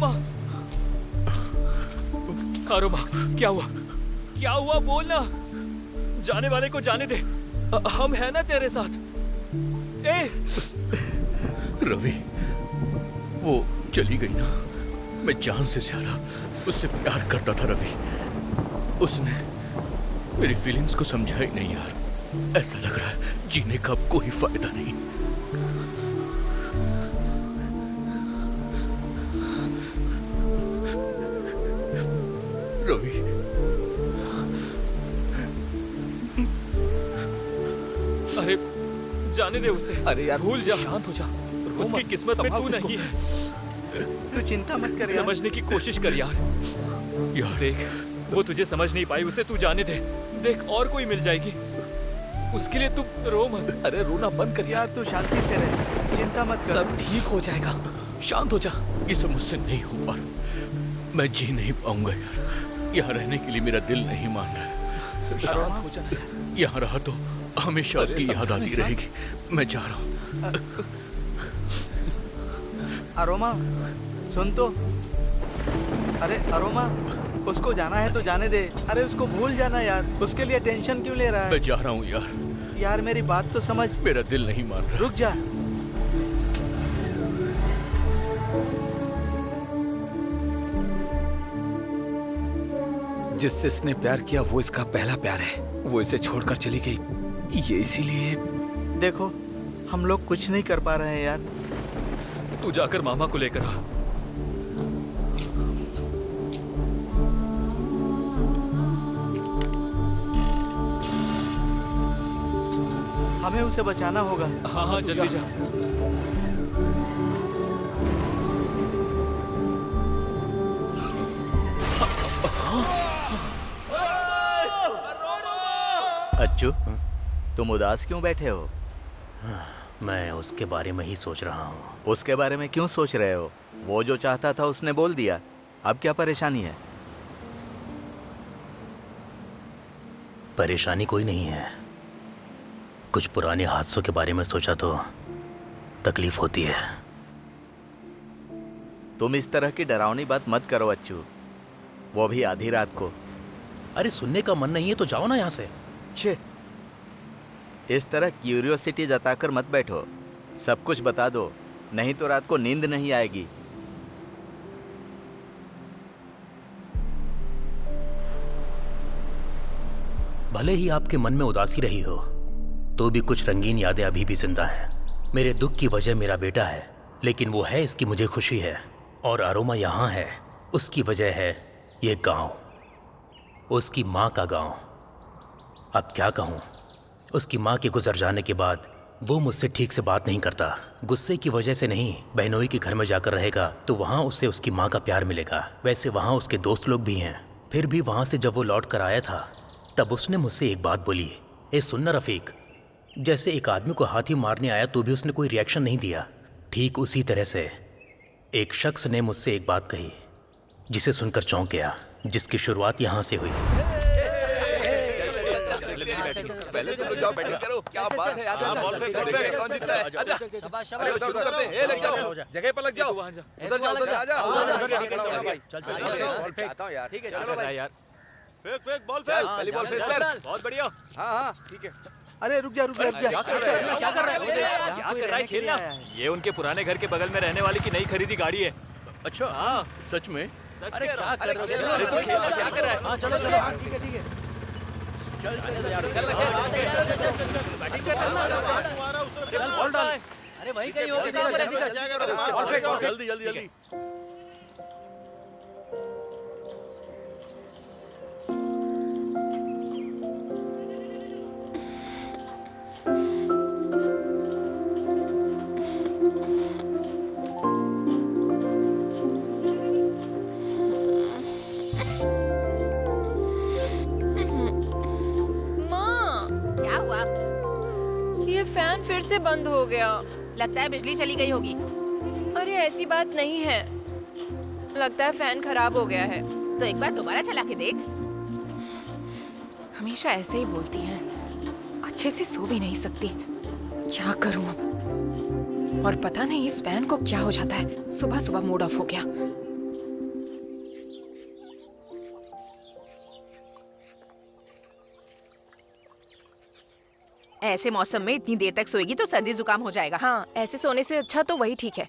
Aroma, aroma, क्या हुआ? क्या हुआ बोलना। जाने वाले को जाने दे, हम हैं ना तेरे साथ। ए रवि, वो चली गई ना, मैं जान से ज्यादा उससे प्यार करता था रवि। उसने मेरी फीलिंग्स को समझा ही नहीं यार। ऐसा लग रहा है जीने का अब कोई फायदा नहीं। रवि, अरे जाने दे उसे। अरे यार भूल जा, शांत हो जा। उसकी किस्मत में तू नहीं है। तू चिंता मत कर यार। समझने की कोशिश कर यार। यार देख, वो तुझे समझ नहीं पाई, उसे तू जाने दे। देख, और कोई मिल जाएगी, उसके लिए तू रो मत। अरे रोना बंद कर यार तू शांति से रह, चिंता मत कर। सब ठीक हो जाएगा, शांत हो जा। ये सब मुझसे नहीं हो पा रहा। मैं जी नहीं पाऊंगा यार। यहाँ रहने के लिए मेरा दिल नहीं मान रहा है। शांत हो जा। यहाँ रहा तो हमेशा उसकी याद आती रहेगी। मैं जा रहा हूँ। अरोमा सुन तो। अरे अरोमा, उसको जाना है तो जाने दे। अरे उसको भूल जाना यार, उसके लिए टेंशन क्यों ले रहा है? मैं जा रहा हूँ यार। यार मेरी बात तो समझ। मेरा दिल नहीं मान रहा। रुक जा। जिससे इसने प्यार किया वो इसका पहला प्यार है। वो इसे छोड़कर चली गई, ये इसीलिए। देखो, हम लोग कुछ नहीं कर पा रहे हैं यार। तू जाकर मामा को लेकर आ। हमें उसे बचाना होगा। हाँ हाँ, जल्दी जा। अच्छू, तुम उदास क्यों बैठे हो? मैं उसके बारे में ही सोच रहा हूँ। उसके बारे में क्यों सोच रहे हो? वो जो चाहता था उसने बोल दिया, अब क्या परेशानी है? परेशानी कोई नहीं है, कुछ पुराने हादसों के बारे में सोचा तो तकलीफ होती है। तुम इस तरह की डरावनी बात मत करो अच्छू, वो भी आधी रात को। अरे सुनने का मन नहीं है तो जाओ ना यहाँ से। छे, इस तरह क्यूरियोसिटी जताकर मत बैठो, सब कुछ बता दो, नहीं तो रात को नींद नहीं आएगी। भले ही आपके मन में उदासी रही हो तो भी कुछ रंगीन यादें अभी भी जिंदा हैं। मेरे दुख की वजह मेरा बेटा है, लेकिन वो है इसकी मुझे खुशी है। और अरोमा यहाँ है, उसकी वजह है ये गांव, उसकी माँ का गांव। अब क्या कहूँ, उसकी माँ के गुजर जाने के बाद वो मुझसे ठीक से बात नहीं करता। गुस्से की वजह से नहीं, बहनोई के घर में जाकर रहेगा तो वहाँ उसे उसकी माँ का प्यार मिलेगा। वैसे वहाँ उसके दोस्त लोग भी हैं। फिर भी वहाँ से जब वो लौट कर आया था तब उसने मुझसे एक बात बोली, ए सुनना रफ़ीक, जैसे एक आदमी को हाथी मारने आया तो भी उसने कोई रिएक्शन नहीं दिया, ठीक उसी तरह से एक शख्स ने मुझसे एक बात कही जिसे सुनकर चौंक गया, जिसकी शुरुआत यहाँ से हुई। पहले तुम लोग जाओ, बैटिंग करो। क्या बात है, आजा आजा, कौन जीतता है? आजा, अरे शुरू करते हैं। लग जाओ, जगह पर लग जाओ। उधर जाओ, उधर जाओ। चल चाहता हूँ यार। ठीक है, चलो भाई यार। फेंक बॉल चल, पहली बॉल फेंक कर। बहुत बढ़िया। हाँ ठीक है। अरे रुक जा रुक जा रुक जा। क्या कर रहा है? क्या कर रहा है? क्या कर रहा है? खेलना। ये उनके पुराने घर के बगल में रहने वाली की नई खरीदी गाड़ी है। अच्छा हाँ, सच में? सच अरे कह रहा क्या हूँ। कर रहे हो? अरे तू खेलना क्या कर रहा है? हाँ चलो चलो। ठीक है ठीक है। बैटिंग कर रहा है। चल बॉल डाल। अरे वही कहीं होके बॉल फेंक, बॉल फेंक। जल्दी जल्दी जल्दी। क्या हुआ? ये फैन फिर से बंद हो गया। लगता है बिजली चली गई होगी। अरे ऐसी बात नहीं है, लगता है फैन खराब हो गया है। तो एक बार दोबारा चला के देख। हमेशा ऐसे ही बोलती हैं, अच्छे से सो भी नहीं सकती। क्या करूं अब? और पता नहीं इस फैन को क्या हो जाता है, सुबह सुबह मूड ऑफ हो गया। ऐसे मौसम में इतनी देर तक सोएगी तो सर्दी जुकाम हो जाएगा। हाँ, ऐसे सोने से अच्छा तो वही ठीक है।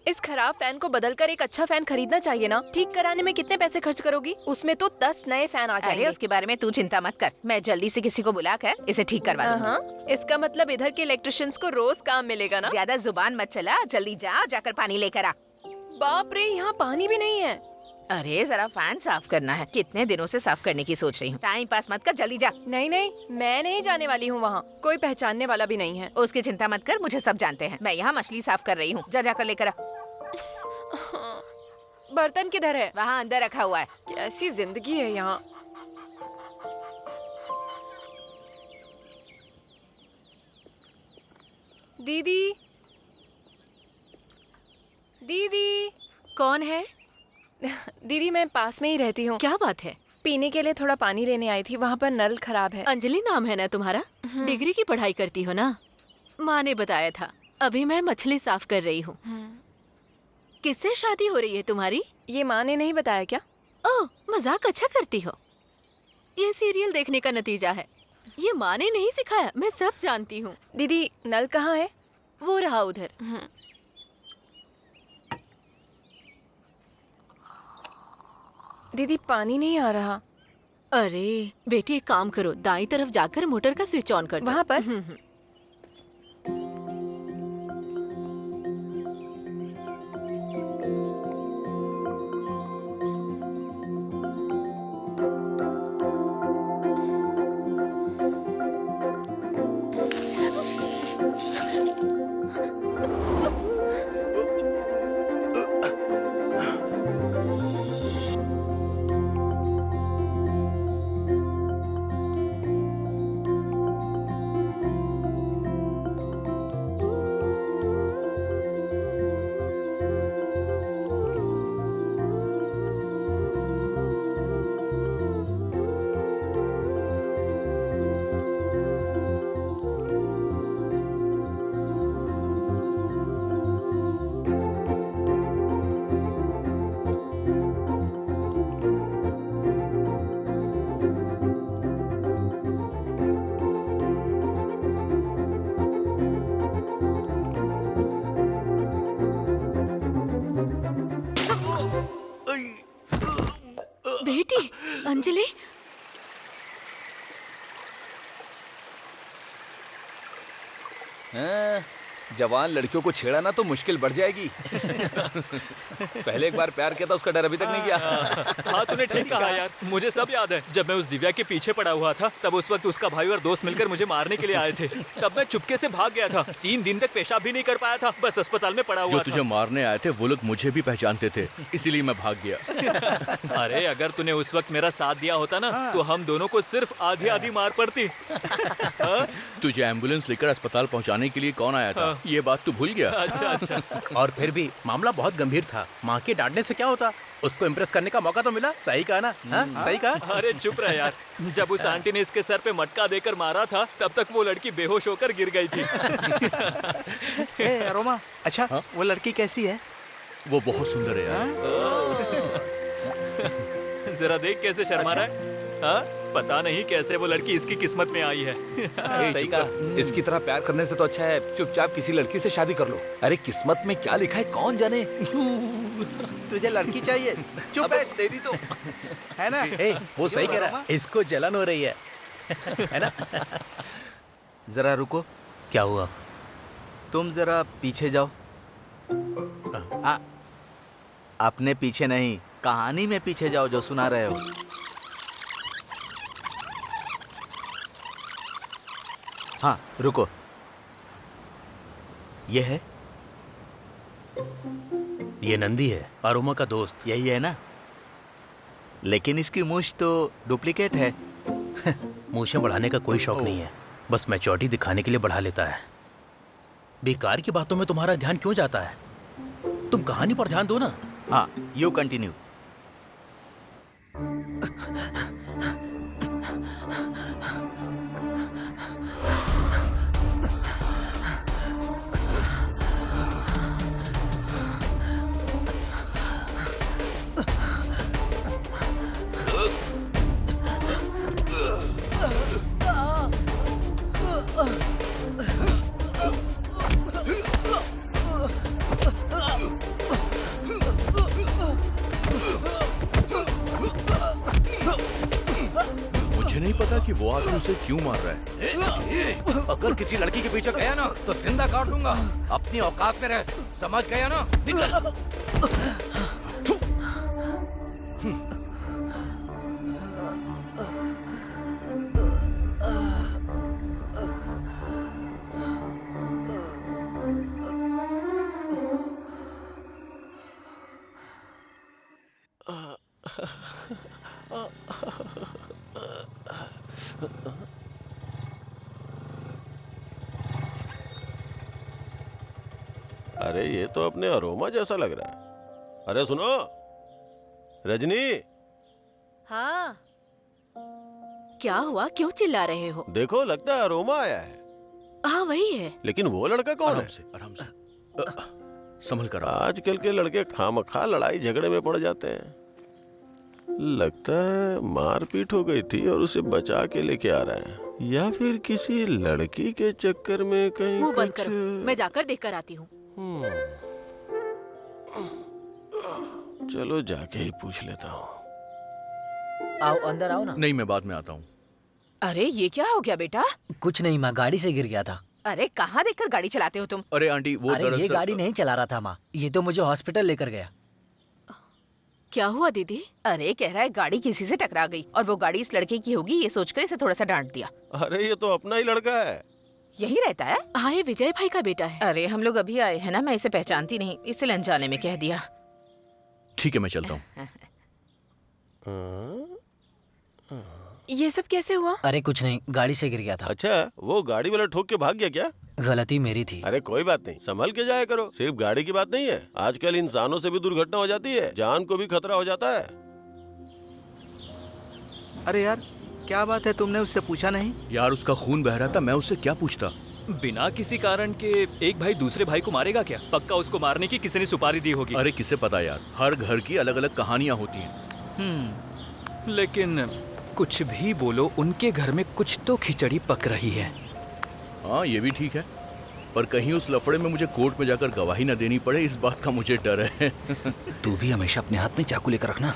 इस खराब फैन को बदलकर एक अच्छा फैन खरीदना चाहिए ना। ठीक कराने में कितने पैसे खर्च करोगी? उसमें तो 10 नए फैन आ अरे जाएंगे। उसके बारे में तू चिंता मत कर, मैं जल्दी से किसी को बुलाकर इसे ठीक करवा दूंगी। हाँ, इसका मतलब इधर के इलेक्ट्रिशियंस को रोज काम मिलेगा ना। ज्यादा जुबान मत चला, जल्दी जा, जाकर पानी लेकर आ। बाप रे, यहाँ पानी भी नहीं है। अरे जरा फैन साफ करना है, कितने दिनों से साफ करने की सोच रही हूँ। टाइम पास मत कर, जल्दी जा। नहीं नहीं, मैं नहीं जाने वाली हूँ वहाँ। कोई पहचानने वाला भी नहीं है। उसकी चिंता मत कर, मुझे सब जानते हैं। मैं यहाँ मछली साफ कर रही हूँ, जा जाकर लेकर आ। बर्तन किधर है? वहाँ अंदर रखा हुआ है। कैसी जिंदगी है यहाँ। दीदी, दीदी। कौन है? दीदी, मैं पास में ही रहती हूँ। क्या बात है? पीने के लिए थोड़ा पानी लेने आई थी, वहाँ पर नल खराब है। अंजलि नाम है ना तुम्हारा? डिग्री की पढ़ाई करती हो ना? माँ ने बताया था। अभी मैं मछली साफ कर रही हूँ। किससे शादी हो रही है तुम्हारी? ये माँ ने नहीं बताया क्या? ओह, मजाक अच्छा करती हो। ये सीरियल देखने का नतीजा है। ये माँ ने नहीं सिखाया, मैं सब जानती हूँ। दीदी, नल कहाँ है? वो रहा उधर। दीदी, पानी नहीं आ रहा। अरे बेटी, एक काम करो, दाईं तरफ जाकर मोटर का स्विच ऑन कर दो। वहाँ पर? बेटी, अंजलि। जवान लड़कियों को छेड़ा ना तो मुश्किल बढ़ जाएगी। पहले एक बार प्यार किया था, उसका डर अभी तक नहीं गया। हाँ, तूने ठीक कहा यार, मुझे सब याद है। जब मैं उस दिव्या के पीछे पड़ा हुआ था, तब उस वक्त उसका भाई और दोस्त मिलकर मुझे मारने के लिए आए थे। तब मैं चुपके से भाग गया था। 3 दिन तक पेशाब भी नहीं कर पाया था, बस अस्पताल में पड़ा जो हुआ तुझे मारने आए थे वो लोग मुझे भी पहचानते थे, इसीलिए मैं भाग गया। था। अरे अगर तूने उस वक्त मेरा साथ दिया होता ना, तो हम दोनों को सिर्फ आधी आधी मार पड़ती। तुझे एम्बुलेंस लेकर अस्पताल पहुंचाने के लिए कौन आया था, ये बात तू भूल गया? अच्छा अच्छा। और फिर भी मामला बहुत गंभीर था। माँ के डांटने से क्या होता, उसको इम्प्रेस करने का मौका तो मिला। सही कहा ना? हाँ, सही कहा। अरे चुप रह यार, जब उस आंटी ने इसके सर पे मटका देकर मारा था, तब तक वो लड़की बेहोश होकर गिर गई थी। ए, अरोमा, अच्छा वो लड़की कैसी है? वो बहुत सुंदर है यार। जरा देख कैसे शर्मा रहा है। हाँ? पता नहीं कैसे वो लड़की इसकी किस्मत में आई है। सही कहा। इसकी तरह प्यार करने से तो अच्छा है चुपचाप किसी लड़की से शादी कर लो। अरे किस्मत में क्या लिखा है कौन जाने। तुझे लड़की चाहिए? चुप अबे है, तेरी तो है ना? वो सही कह रहा है, इसको जलन हो रही है। है ना? जरा रुको, क्या हुआ? तुम जरा पीछे जाओ। अपने पीछे नहीं, कहानी में पीछे जाओ जो सुना रहे हो। हाँ, रुको। ये है? ये नंदी है, अरोमा का दोस्त। यही है ना? लेकिन इसकी मूछ तो डुप्लीकेट है। मूछें बढ़ाने का कोई शौक नहीं है, बस मैच्योरिटी दिखाने के लिए बढ़ा लेता है। बेकार की बातों में तुम्हारा ध्यान क्यों जाता है? तुम कहानी पर ध्यान दो ना। हाँ, यू कंटिन्यू। नहीं पता कि वो आदमी उसे क्यों मार रहा है। अगर किसी लड़की के पीछे गया ना तो जिंदा काट दूंगा। अपनी औकात में रह, समझ गया ना? निकल। अरे ये तो अपने अरोमा जैसा लग रहा है। अरे सुनो रजनी। हाँ, क्या हुआ? क्यों चिल्ला रहे हो? देखो लगता है अरोमा आया है। हाँ वही है। लेकिन वो लड़का कौन है? आराम से संभल कर। आजकल के लड़के खामखा लड़ाई झगड़े में पड़ जाते हैं। लगता है मारपीट हो गई थी और उसे बचा के लेके आ रहा है, या फिर किसी लड़की के चक्कर में कहीं मुंह बंद कुछ। करो, मैं जाकर देख कर आती हूँ। चलो जाके ही पूछ लेता हूँ। आओ अंदर आओ ना। नहीं, मैं बाद में आता हूँ। अरे ये क्या हो गया बेटा? कुछ नहीं माँ, गाड़ी से गिर गया था। अरे कहाँ देखकर गाड़ी चलाते हो तुम? अरे आंटी वो अरे ये गाड़ी नहीं चला रहा था माँ, ये तो मुझे हॉस्पिटल लेकर गया। क्या हुआ दीदी? अरे कह रहा है गाड़ी किसी से टकरा गई और वो गाड़ी इस लड़के की होगी, ये सोचकर इसे थोड़ा सा डांट दिया। अरे ये तो अपना ही लड़का है। यही रहता है? हाँ, ये विजय भाई का बेटा है। अरे हम लोग अभी आए हैं ना, मैं इसे पहचानती नहीं, इसलिए अनजाने में कह दिया। ठीक है, मैं चलता हूँ। ये सब कैसे हुआ? अरे कुछ नहीं, गाड़ी से गिर गया था। अच्छा, वो गाड़ी वाला ठोक के भाग गया क्या? गलती मेरी थी। अरे कोई बात नहीं, संभल के जाया करो। सिर्फ गाड़ी की बात नहीं है, आजकल इंसानों से भी दुर्घटना हो जाती है, जान को भी खतरा हो जाता है। अरे यार, क्या बात है, तुमने उससे पूछा नहीं? यार उसका खून बह रहा था, मैं उससे क्या पूछता। बिना किसी कारण के एक भाई दूसरे भाई को मारेगा क्या? पक्का उसको मारने की किसी ने सुपारी दी होगी। अरे किसे पता यार, हर घर की अलग अलग कहानियां होती हैं। लेकिन कुछ भी बोलो, उनके घर में कुछ तो खिचड़ी पक रही है। हाँ ये भी ठीक है, पर कहीं उस लफड़े में मुझे कोर्ट में जाकर गवाही न देनी पड़े, इस बात का मुझे डर है। तू भी हमेशा अपने हाथ में चाकू लेकर रखना।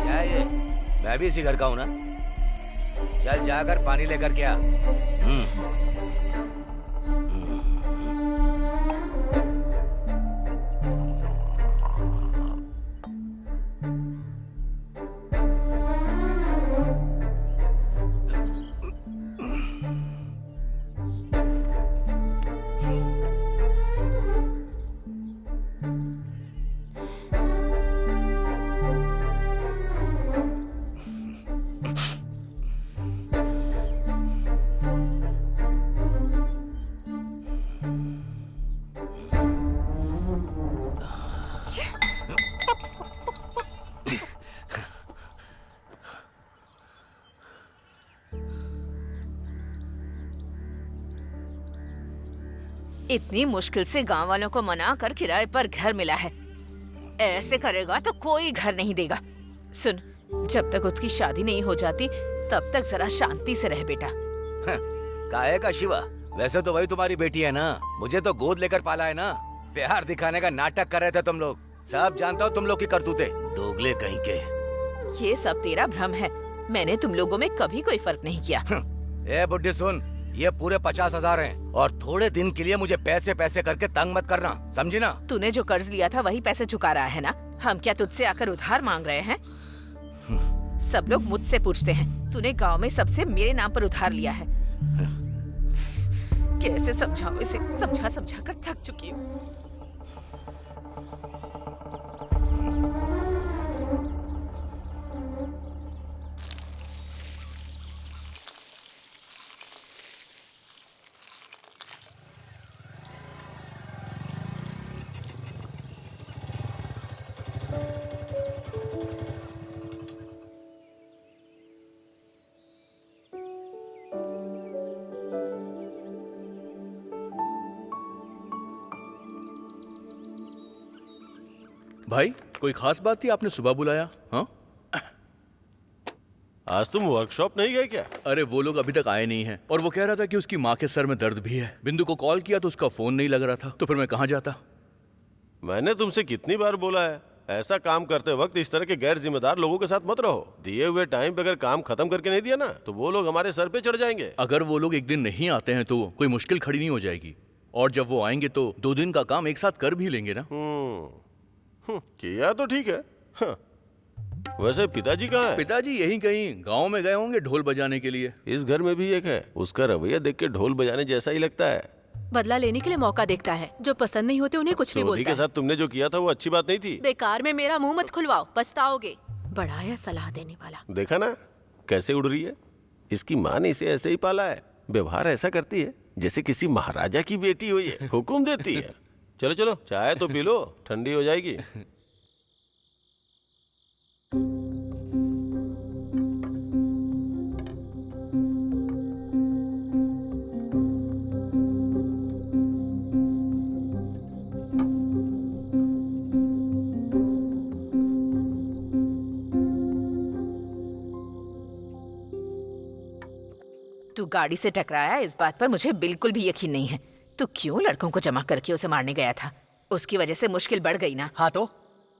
क्या ये? मैं भी इसी घर का हूँ ना। चल जाकर पानी लेकर के आ। इतनी मुश्किल से गांव वालों को मना कर किराए पर घर मिला है, ऐसे करेगा तो कोई घर नहीं देगा। सुन, जब तक उसकी शादी नहीं हो जाती तब तक जरा शांति से रह बेटा। काहे का शिवा? वैसे तो वही तुम्हारी बेटी है ना, मुझे तो गोद लेकर पाला है ना। प्यार दिखाने का नाटक कर रहे थे तुम लोग, सब जानता हूँ तुम लोग की करतूते, दोगले कहीं के। ये सब तेरा भ्रम है, मैंने तुम लोगों में कभी कोई फर्क नहीं किया। ए बुड्ढी सुन, ये पूरे 50,000 हैं और थोड़े दिन के लिए मुझे पैसे पैसे करके तंग मत करना, समझी ना? तूने जो कर्ज लिया था वही पैसे चुका रहा है ना? हम क्या तुझसे आकर उधार मांग रहे हैं? सब लोग मुझसे पूछते हैं, तूने गांव में सबसे मेरे नाम पर उधार लिया है। कैसे समझाऊं इसे? समझा समझा कर थक चुकी हूँ। भाई कोई खास बात थी, आपने सुबह बुलाया? हाँ आज तुम वर्कशॉप नहीं गए क्या? अरे वो लोग अभी तक आए नहीं हैं और वो कह रहा था कि उसकी माँ के सर में दर्द भी है। बिंदु को कॉल किया तो उसका फोन नहीं लग रहा था, तो फिर मैं कहाँ जाता? मैंने तुमसे कितनी बार बोला है, ऐसा काम करते वक्त इस तरह के गैर जिम्मेदार लोगों के साथ मत रहो। दिए हुए टाइम पे अगर काम खत्म करके नहीं दिया ना तो वो लोग हमारे सर पे चढ़ जाएंगे। अगर वो लोग एक दिन नहीं आते हैं तो कोई मुश्किल खड़ी नहीं हो जाएगी, और जब वो आएंगे तो 2 दिन का काम एक साथ कर भी लेंगे ना। किया तो ठीक है। हाँ। वैसे पिताजी कहाँ है? पिताजी यहीं कहीं गांव में गए होंगे ढोल बजाने के लिए। इस घर में भी एक है, उसका रवैया देख के ढोल बजाने जैसा ही लगता है। बदला लेने के लिए मौका देखता है, जो पसंद नहीं होते उन्हें कुछ भी सोधी बोलता के है। साथ तुमने जो किया था वो अच्छी बात नहीं थी। बेकार में मेरा मुंह मत खुलवाओ, पछताओगे। बड़ा है सलाह देने वाला। देखा ना कैसे उड़ रही है। इसकी माँ ने इसे ऐसे ही पाला है, व्यवहार ऐसा करती है जैसे किसी महाराजा की बेटी हुई है, हुक्म देती है। चलो चलो चाय तो पी लो, ठंडी हो जाएगी। तू गाड़ी से टकराया इस बात पर मुझे बिल्कुल भी यकीन नहीं है। तू क्यों लड़कों को जमा करके उसे मारने गया था? उसकी वजह से मुश्किल बढ़ गई ना। हाँ तो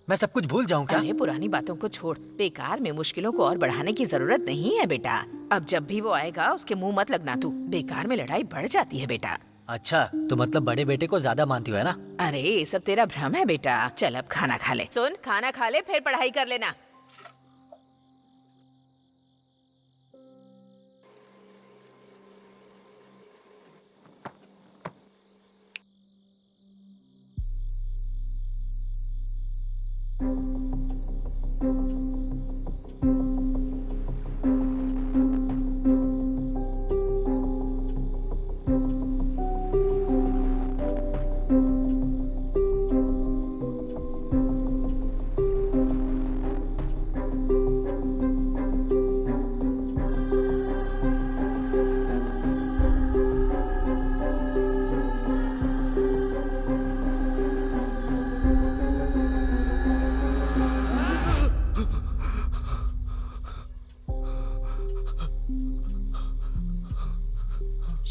मैं सब कुछ भूल जाऊं क्या? अरे पुरानी बातों को छोड़, बेकार में मुश्किलों को और बढ़ाने की जरूरत नहीं है बेटा। अब जब भी वो आएगा उसके मुंह मत लगना तू, बेकार में लड़ाई बढ़ जाती है बेटा। अच्छा तो मतलब बड़े बेटे को ज्यादा मानती हो है ना? अरे ये सब तेरा भ्रम है बेटा। चल अब खाना खा ले। सुन, खाना खा ले फिर पढ़ाई कर लेना।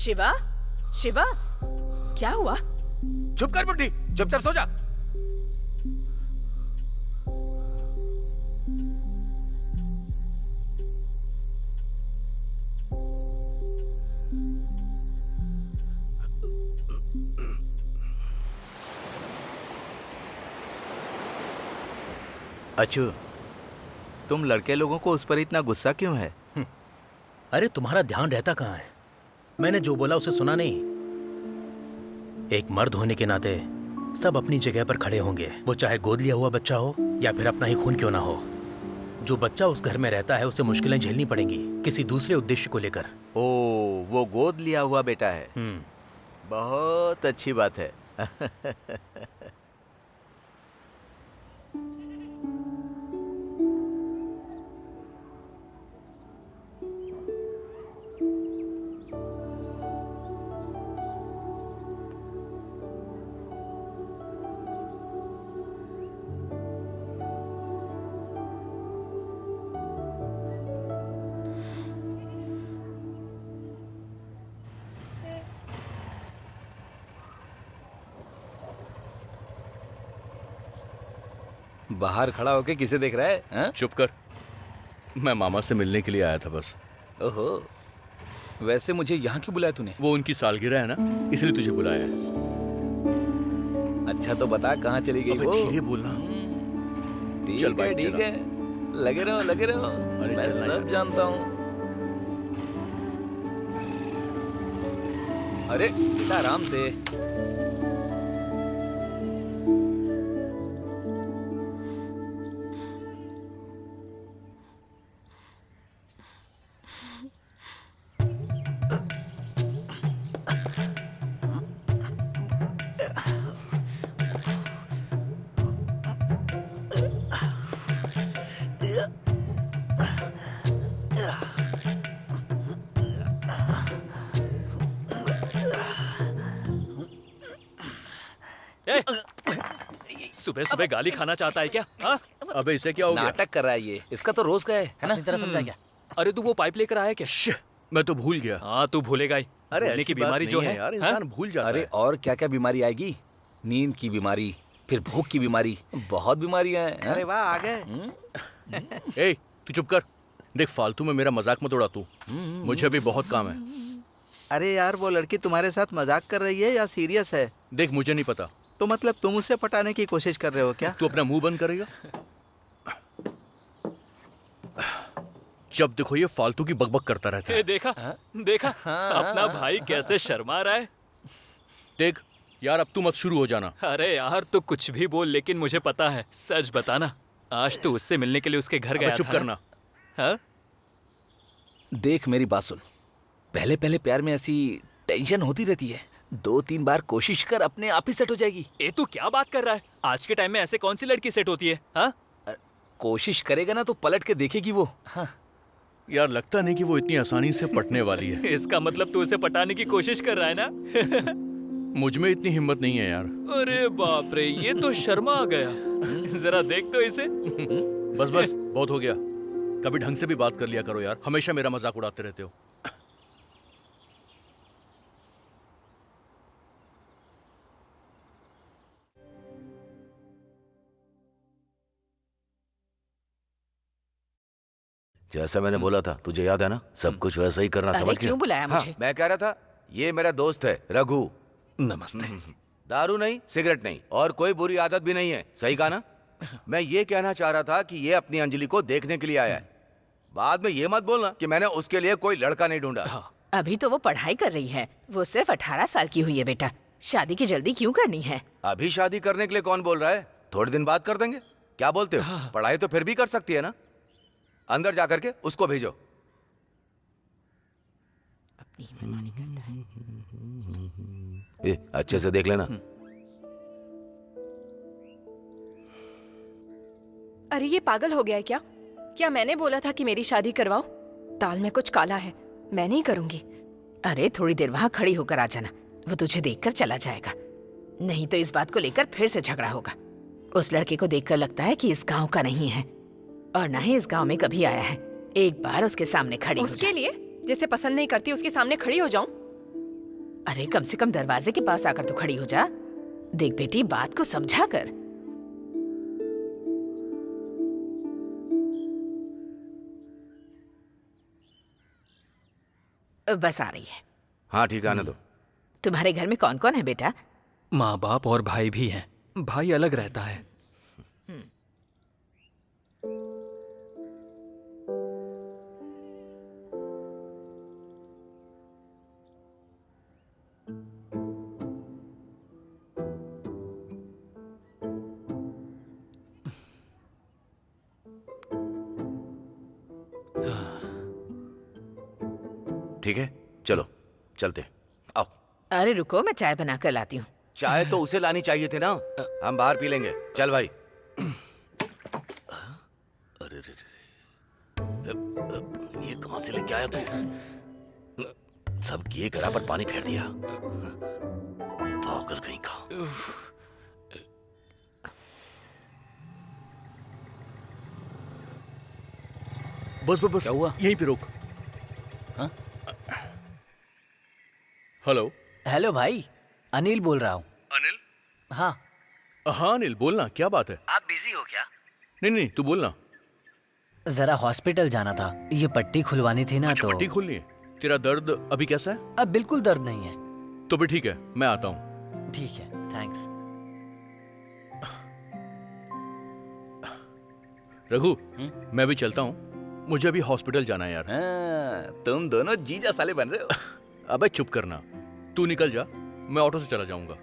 शिवा, शिवा, क्या हुआ? चुप कर बुड्ढी, चुपचाप सो जा। अच्छू, तुम लड़के लोगों को उस पर इतना गुस्सा क्यों है? अरे तुम्हारा ध्यान रहता कहाँ है? मैंने जो बोला उसे सुना नहीं। एक मर्द होने के नाते सब अपनी जगह पर खड़े होंगे, वो चाहे गोद लिया हुआ बच्चा हो या फिर अपना ही खून क्यों ना हो। जो बच्चा उस घर में रहता है उसे मुश्किलें झेलनी पड़ेंगी किसी दूसरे उद्देश्य को लेकर। ओ, वो गोद लिया हुआ बेटा है। बहुत अच्छी बात है। बाहर खड़ा होके किसे देख रहा है? हाँ? चुप कर, मैं मामा से मिलने के लिए आया था बस। ओहो, वैसे मुझे यहाँ क्यों बुलाया तूने? वो उनकी सालगिरह है ना, इसलिए तुझे बुलाया है। अच्छा तो बता कहाँ चली गई वो? धीरे बोलना। ठीक चल है बाइक ठीक चला। है, लगे रहो लगे रहो, अरे मैं चलना सब यार। जानता हूँ। अरे बेटा आराम से। सुबह सुबह गाली खाना चाहता है क्या? हाँ? अबे इसे क्या हो गया? नाटक कर रहा है ये, इसका तो रोज का है ना? अपनी तरह समझा क्या? अरे तू वो पाइप लेकर आया क्या? श्श, मैं तो भूल गया। हाँ तू भूलेगा ही। अरे भूलने ऐसी की बात बीमारी जो नहीं है यार, हाँ? इंसान भूल जाता अरे है। और क्या क्या बीमारी आएगी? नींद की बीमारी, फिर भूख की बीमारी, बहुत बीमारियां हैं। अरे वाह आ गए। ए तू चुप कर। देख फालतू में मेरा मजाक मत उड़ा तू, मुझे अभी बहुत काम है। अरे यार वो लड़की तुम्हारे साथ मजाक कर रही है या सीरियस है? देख मुझे नहीं पता। तो मतलब तुम उसे पटाने की कोशिश कर रहे हो क्या? तू अपना मुंह बंद करेगा? जब देखो ये फालतू की बकबक करता रहता ए, है। देखा देखा अपना भाई कैसे शर्मा रहा है। देख यार अब तू मत शुरू हो जाना। अरे यार तू कुछ भी बोल, लेकिन मुझे पता है। सच बताना, आज तू उससे मिलने के लिए उसके घर गया चुप था? करना। हाँ? देख मेरी बात सुन, पहले पहले प्यार में ऐसी टेंशन होती रहती है, 2-3 बार कोशिश कर, अपने आप ही सेट हो जाएगी। ए तू क्या बात कर रहा है? आज के टाइम में ऐसे कौन सी लड़की सेट होती है? हाँ? कोशिश करेगा ना तो पलट के देखेगी वो। हाँ। यार लगता नहीं कि वो इतनी आसानी से पटने वाली है। इसका मतलब तू उसे पटाने की कोशिश कर रहा है ना? मुझ में इतनी हिम्मत नहीं है यार। अरे बाप रे, ये तो शर्मा आ गया। जरा देख तो इसे। बस बस बहुत हो गया। कभी ढंग से भी बात कर लिया करो यार, हमेशा मेरा मजाक उड़ाते रहते हो। जैसा मैंने बोला था तुझे याद है ना, सब कुछ वैसा ही करना, अरे समझ गया? क्यों बुलाया मुझे? हाँ, मैं कह रहा था ये मेरा दोस्त है रघु। नमस्ते। दारू नहीं, सिगरेट नहीं और कोई बुरी आदत भी नहीं है, सही कहा ना? मैं ये कहना चाह रहा था कि ये अपनी अंजलि को देखने के लिए आया है। बाद में ये मत बोलना कि मैंने उसके लिए कोई लड़का नहीं ढूंढा। अभी तो वो पढ़ाई कर रही है, वो सिर्फ 18 साल की हुई है बेटा। शादी की जल्दी क्यों करनी है? अभी शादी करने के लिए कौन बोल रहा है? थोड़े दिन बाद कर देंगे, क्या बोलते हो? पढ़ाई तो फिर भी कर सकती है ना। अंदर जाकर के उसको भेजो। अपनी मनमानी करता है। ए, अच्छे से देख लेना। अरे ये पागल हो गया है क्या? क्या मैंने बोला था कि मेरी शादी करवाओ? दाल में कुछ काला है, मैं नहीं करूंगी। अरे थोड़ी देर वहाँ खड़ी होकर आ जाना, वो तुझे देखकर चला जाएगा। नहीं तो इस बात को लेकर फिर से झगड़ा होगा। उस लड़के को देखकर लगता है कि इस गांव का नहीं है और ना ही इस गांव में कभी आया है। एक बार उसके सामने खड़ी हो जा। उसके लिए जिसे पसंद नहीं करती उसके सामने खड़ी हो जाऊं? अरे कम से कम दरवाजे के पास आकर तो खड़ी हो जा। देख बेटी, बात को समझा कर। बस आ रही है। हाँ ठीक है, आने दो। तुम्हारे घर में कौन कौन है बेटा? माँ बाप और भाई भी हैं। भाई अलग रहता है। ठीक है चलो चलते हैं। आओ। अरे रुको, मैं चाय बना कर लाती हूँ। चाय तो उसे लानी चाहिए थी ना, हम बाहर पी लेंगे। चल भाई। अरे रे रे, ये कहां से लेके आया तू? सब किए करा पर पानी फेर दिया। पागल कहीं का। बस बस बस, क्या हुआ? यहीं पे रोक। हाँ? हेलो। हेलो भाई, अनिल बोल रहा हूँ। अनिल? हाँ। हाँ अनिल बोलना, क्या बात है? आप बिजी हो क्या? नहीं नहीं तू बोलना। जरा हॉस्पिटल जाना था, ये पट्टी खुलवानी थी ना। अच्छा, तो पट्टी खोलनी है। तेरा दर्द अभी कैसा है? अब बिल्कुल दर्द नहीं है। तो भी ठीक है, मैं आता हूँ। ठीक है, थैंक्स। रघु, मैं भी चलता हूँ, मुझे अभी हॉस्पिटल जाना है यार। तुम दोनों जीजा साले बन रहे हो। अबे चुप करना, तू निकल जा, मैं ऑटो से चला जाऊंगा।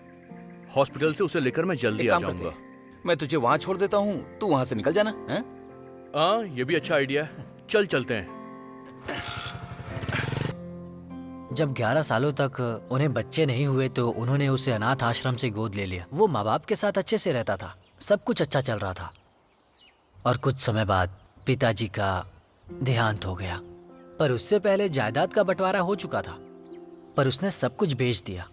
हॉस्पिटल से उसे लेकर मैं जल्दी एक आ काम करते जाऊंगा। हैं, मैं तुझे वहां छोड़ देता हूँ, तू वहां से निकल जाना। हैं? हाँ ये भी अच्छा आइडिया है, चल चलते हैं। जब 11 सालों तक उन्हें बच्चे नहीं हुए तो उन्होंने उसे अनाथ आश्रम से गोद ले लिया। वो माँ बाप के साथ अच्छे से रहता था, सब कुछ अच्छा चल रहा था। और कुछ समय बाद पिताजी का देहांत हो गया। पर उससे पहले जायदाद का बंटवारा हो चुका था, पर उसने सब कुछ बेच दिया।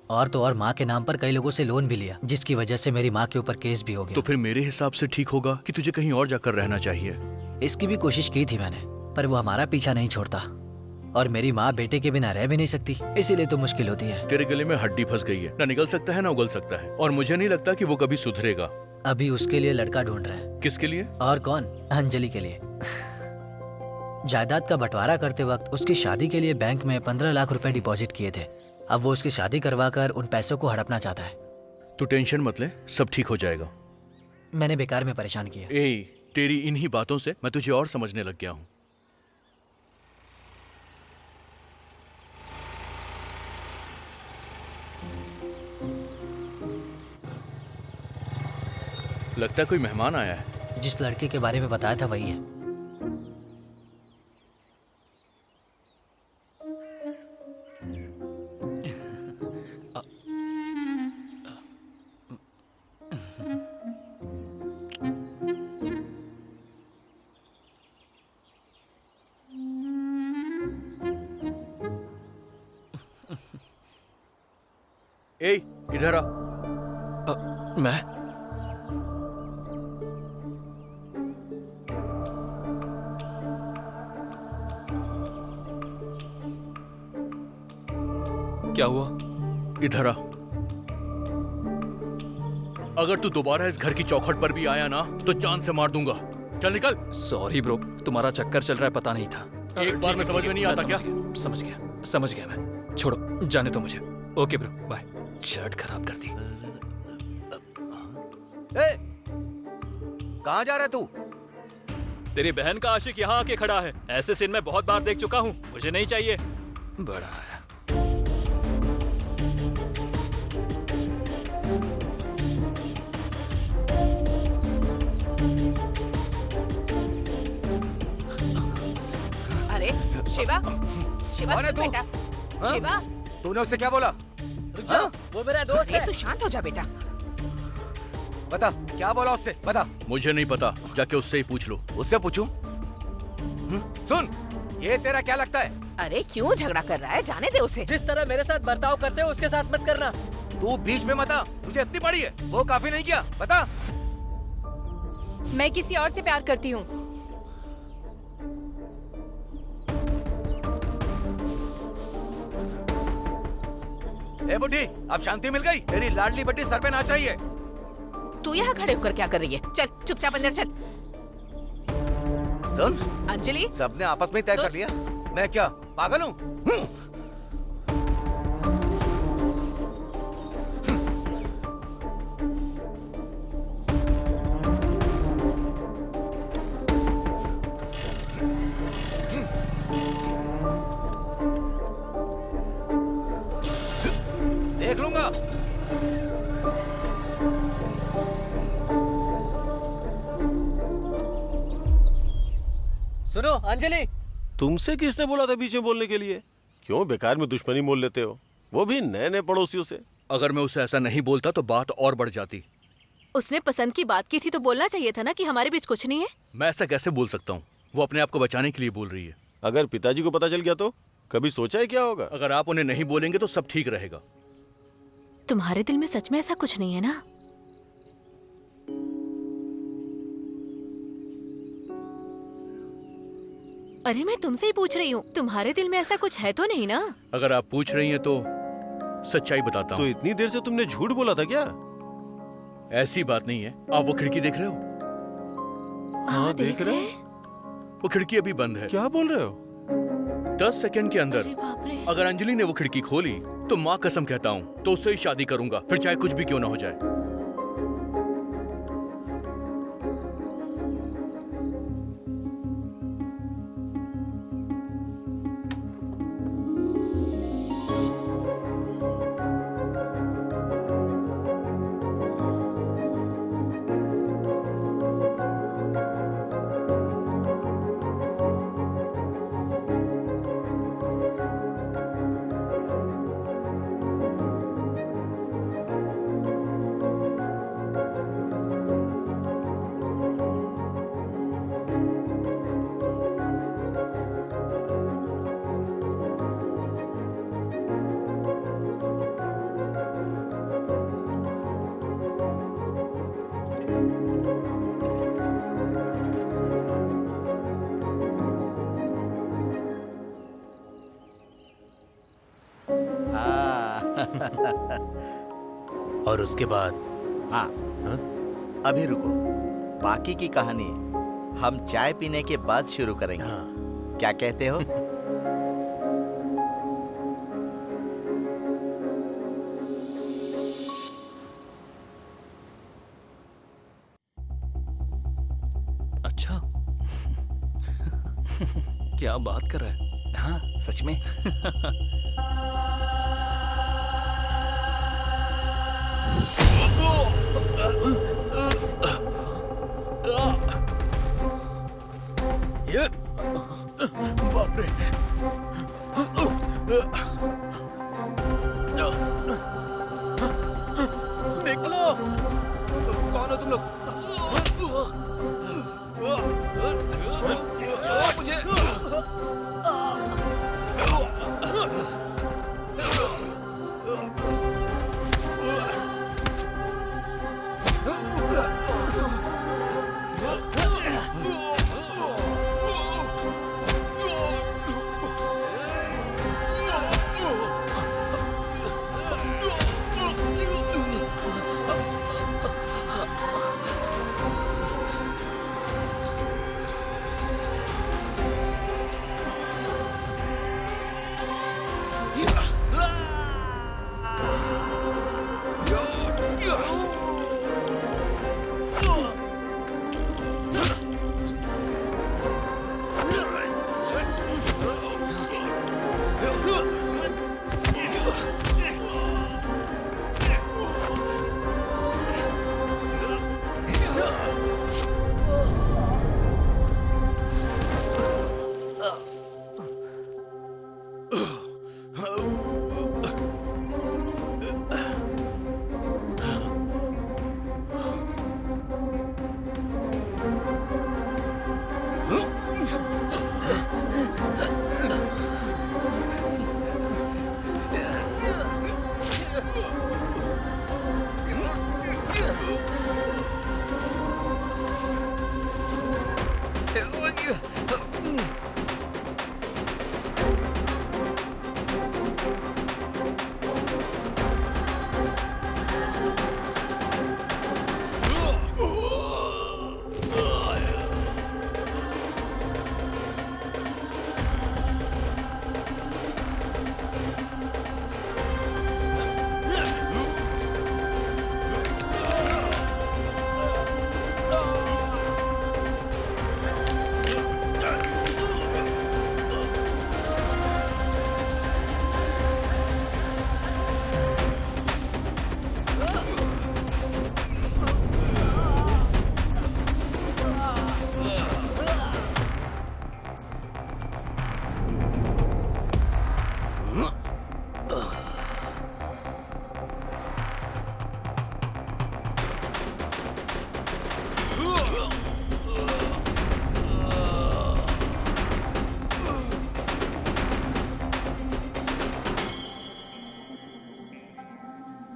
और तो और माँ के नाम पर कई लोगों से लोन भी लिया, जिसकी वजह से मेरी माँ के ऊपर केस भी हो गया। तो फिर मेरे हिसाब से ठीक होगा कि तुझे कहीं और जाकर रहना चाहिए। इसकी भी कोशिश की थी मैंने, पर वो हमारा पीछा नहीं छोड़ता। और मेरी माँ बेटे के बिना रह भी नहीं सकती, इसीलिए तो मुश्किल होती है। तेरे गले में हड्डी फंस गई है, ना निकल सकता है ना उगल सकता है, और मुझे नहीं लगता कि वो कभी सुधरेगा। अभी उसके लिए लड़का ढूंढ रहा है। किसके लिए? और कौन? अंजलि के लिए। जायदाद का बंटवारा करते वक्त उसकी शादी के लिए बैंक में 15 लाख रुपए डिपॉजिट किए थे। अब वो उसकी शादी करवाकर उन पैसों को हड़पना चाहता है। तू टेंशन मत ले, सब ठीक हो जाएगा। मैंने बेकार में परेशान किया। तेरी इन्हीं बातों से मैं तुझे और समझने लग गया हूँ। लगता है कोई मेहमान आया है। जिस लड़के के बारे में बताया था वही है। इधर आ। मैं क्या हुआ? इधर आ। अगर तू दोबारा इस घर की चौखट पर भी आया ना तो जान से मार दूंगा। चल निकल। सॉरी ब्रो, तुम्हारा चक्कर चल रहा है, पता नहीं था। एक बार में समझ में नहीं आता क्या? समझ गया मैं। छोड़ो, जाने दो मुझे। Okay bro, bye. शर्ट खराब कर दी। कहाँ जा रहा है तू? तेरी बहन का आशिक यहाँ आके खड़ा है। ऐसे सीन मैं बहुत बार देख चुका हूँ, मुझे नहीं चाहिए। बड़ा है। अरे शिवा, शिवा कौन है सुन तू? बेटा। हाँ? शिवा, तूने उससे क्या बोला? हाँ? वो मेरा दोस्त अरे तू शांत हो जा बेटा। बता, क्या बोला उससे? बता। मुझे नहीं पता, जाके उससे ही पूछ लो। उससे पूछूं? सुन, ये तेरा क्या लगता है? अरे क्यों झगड़ा कर रहा है, जाने दे उसे। जिस तरह मेरे साथ बर्ताव करते हो उसके साथ मत करना। तू बीच में मत आ, तुझे इतनी बड़ी है, वो काफी नहीं किया? बता। मैं किसी और से प्यार करती हूँ। ए बुढ़ी, अब शांति मिल गई? तेरी लाडली बट्टी सर पे नाच रही है। तू यहाँ खड़े होकर क्या कर रही है? चल चुपचाप अंदर चल। सुन अंजलि, सबने आपस में तय कर लिया, मैं क्या पागल हूँ? देख लूंगा। सुनो अंजलि, तुमसे किसने बोला था बीच में बोलने के लिए? क्यों बेकार में दुश्मनी मोल लेते हो, वो भी नए नए पड़ोसियों से? अगर मैं उसे ऐसा नहीं बोलता तो बात और बढ़ जाती। उसने पसंद की बात की थी तो बोलना चाहिए था ना कि हमारे बीच कुछ नहीं है। मैं ऐसा कैसे बोल सकता हूँ? वो अपने आप को बचाने के लिए बोल रही है। अगर पिताजी को पता चल गया तो? कभी सोचा है क्या होगा? अगर आप उन्हें नहीं बोलेंगे तो सब ठीक रहेगा। तुम्हारे दिल में सच में ऐसा कुछ नहीं है ना? अरे मैं तुमसे ही पूछ रही हूँ, तुम्हारे दिल में ऐसा कुछ है तो नहीं ना? अगर आप पूछ रही हैं तो सच्चाई बताता तो हूँ। इतनी देर से तुमने झूठ बोला था क्या? ऐसी बात नहीं है। आप वो खिड़की देख रहे हो? हाँ देख रहे हो। वो खिड़की अभी बंद है। क्या बोल रहे हो? 10 सेकंड के अंदर अरे बाप रे। अगर अंजलि ने वो खिड़की खोली तो माँ कसम कहता हूँ तो उससे ही शादी करूंगा, फिर चाहे कुछ भी क्यों ना हो जाए। और उसके बाद? हाँ, अभी रुको, बाकी की कहानी हम चाय पीने के बाद शुरू करेंगे। क्या कहते हो? अच्छा। क्या बात कर रहा है? हाँ, सच में। बाप रे। निकलो। कौन हो तुम लोग? छोड़ो मुझे।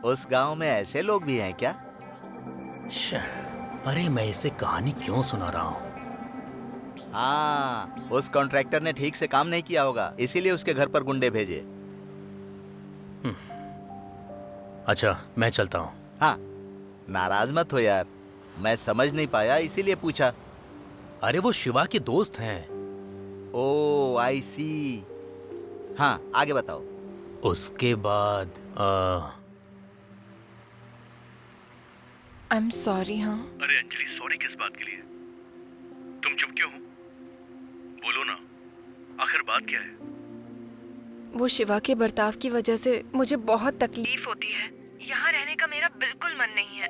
उस गांव में ऐसे लोग भी हैं क्या? अरे मैं इसे कहानी क्यों सुना रहा हूँ? हाँ, उस कॉन्ट्रैक्टर ने ठीक से काम नहीं किया होगा, इसीलिए उसके घर पर गुंडे भेजे। अच्छा, मैं चलता हूँ। हाँ, नाराज मत हो यार, मैं समझ नहीं पाया इसीलिए पूछा। अरे वो शिवा के दोस्त हैं। ओ आई सी। हाँ, आगे बताओ। उसके बाद आई एम सॉरी। हाँ, अरे अंजलि, सॉरी किस बात के लिए? तुम चुप क्यों हो? बोलो ना, आखिर बात क्या है? वो शिवा के बर्ताव की वजह से मुझे बहुत तकलीफ होती है। यहाँ रहने का मेरा बिल्कुल मन नहीं है।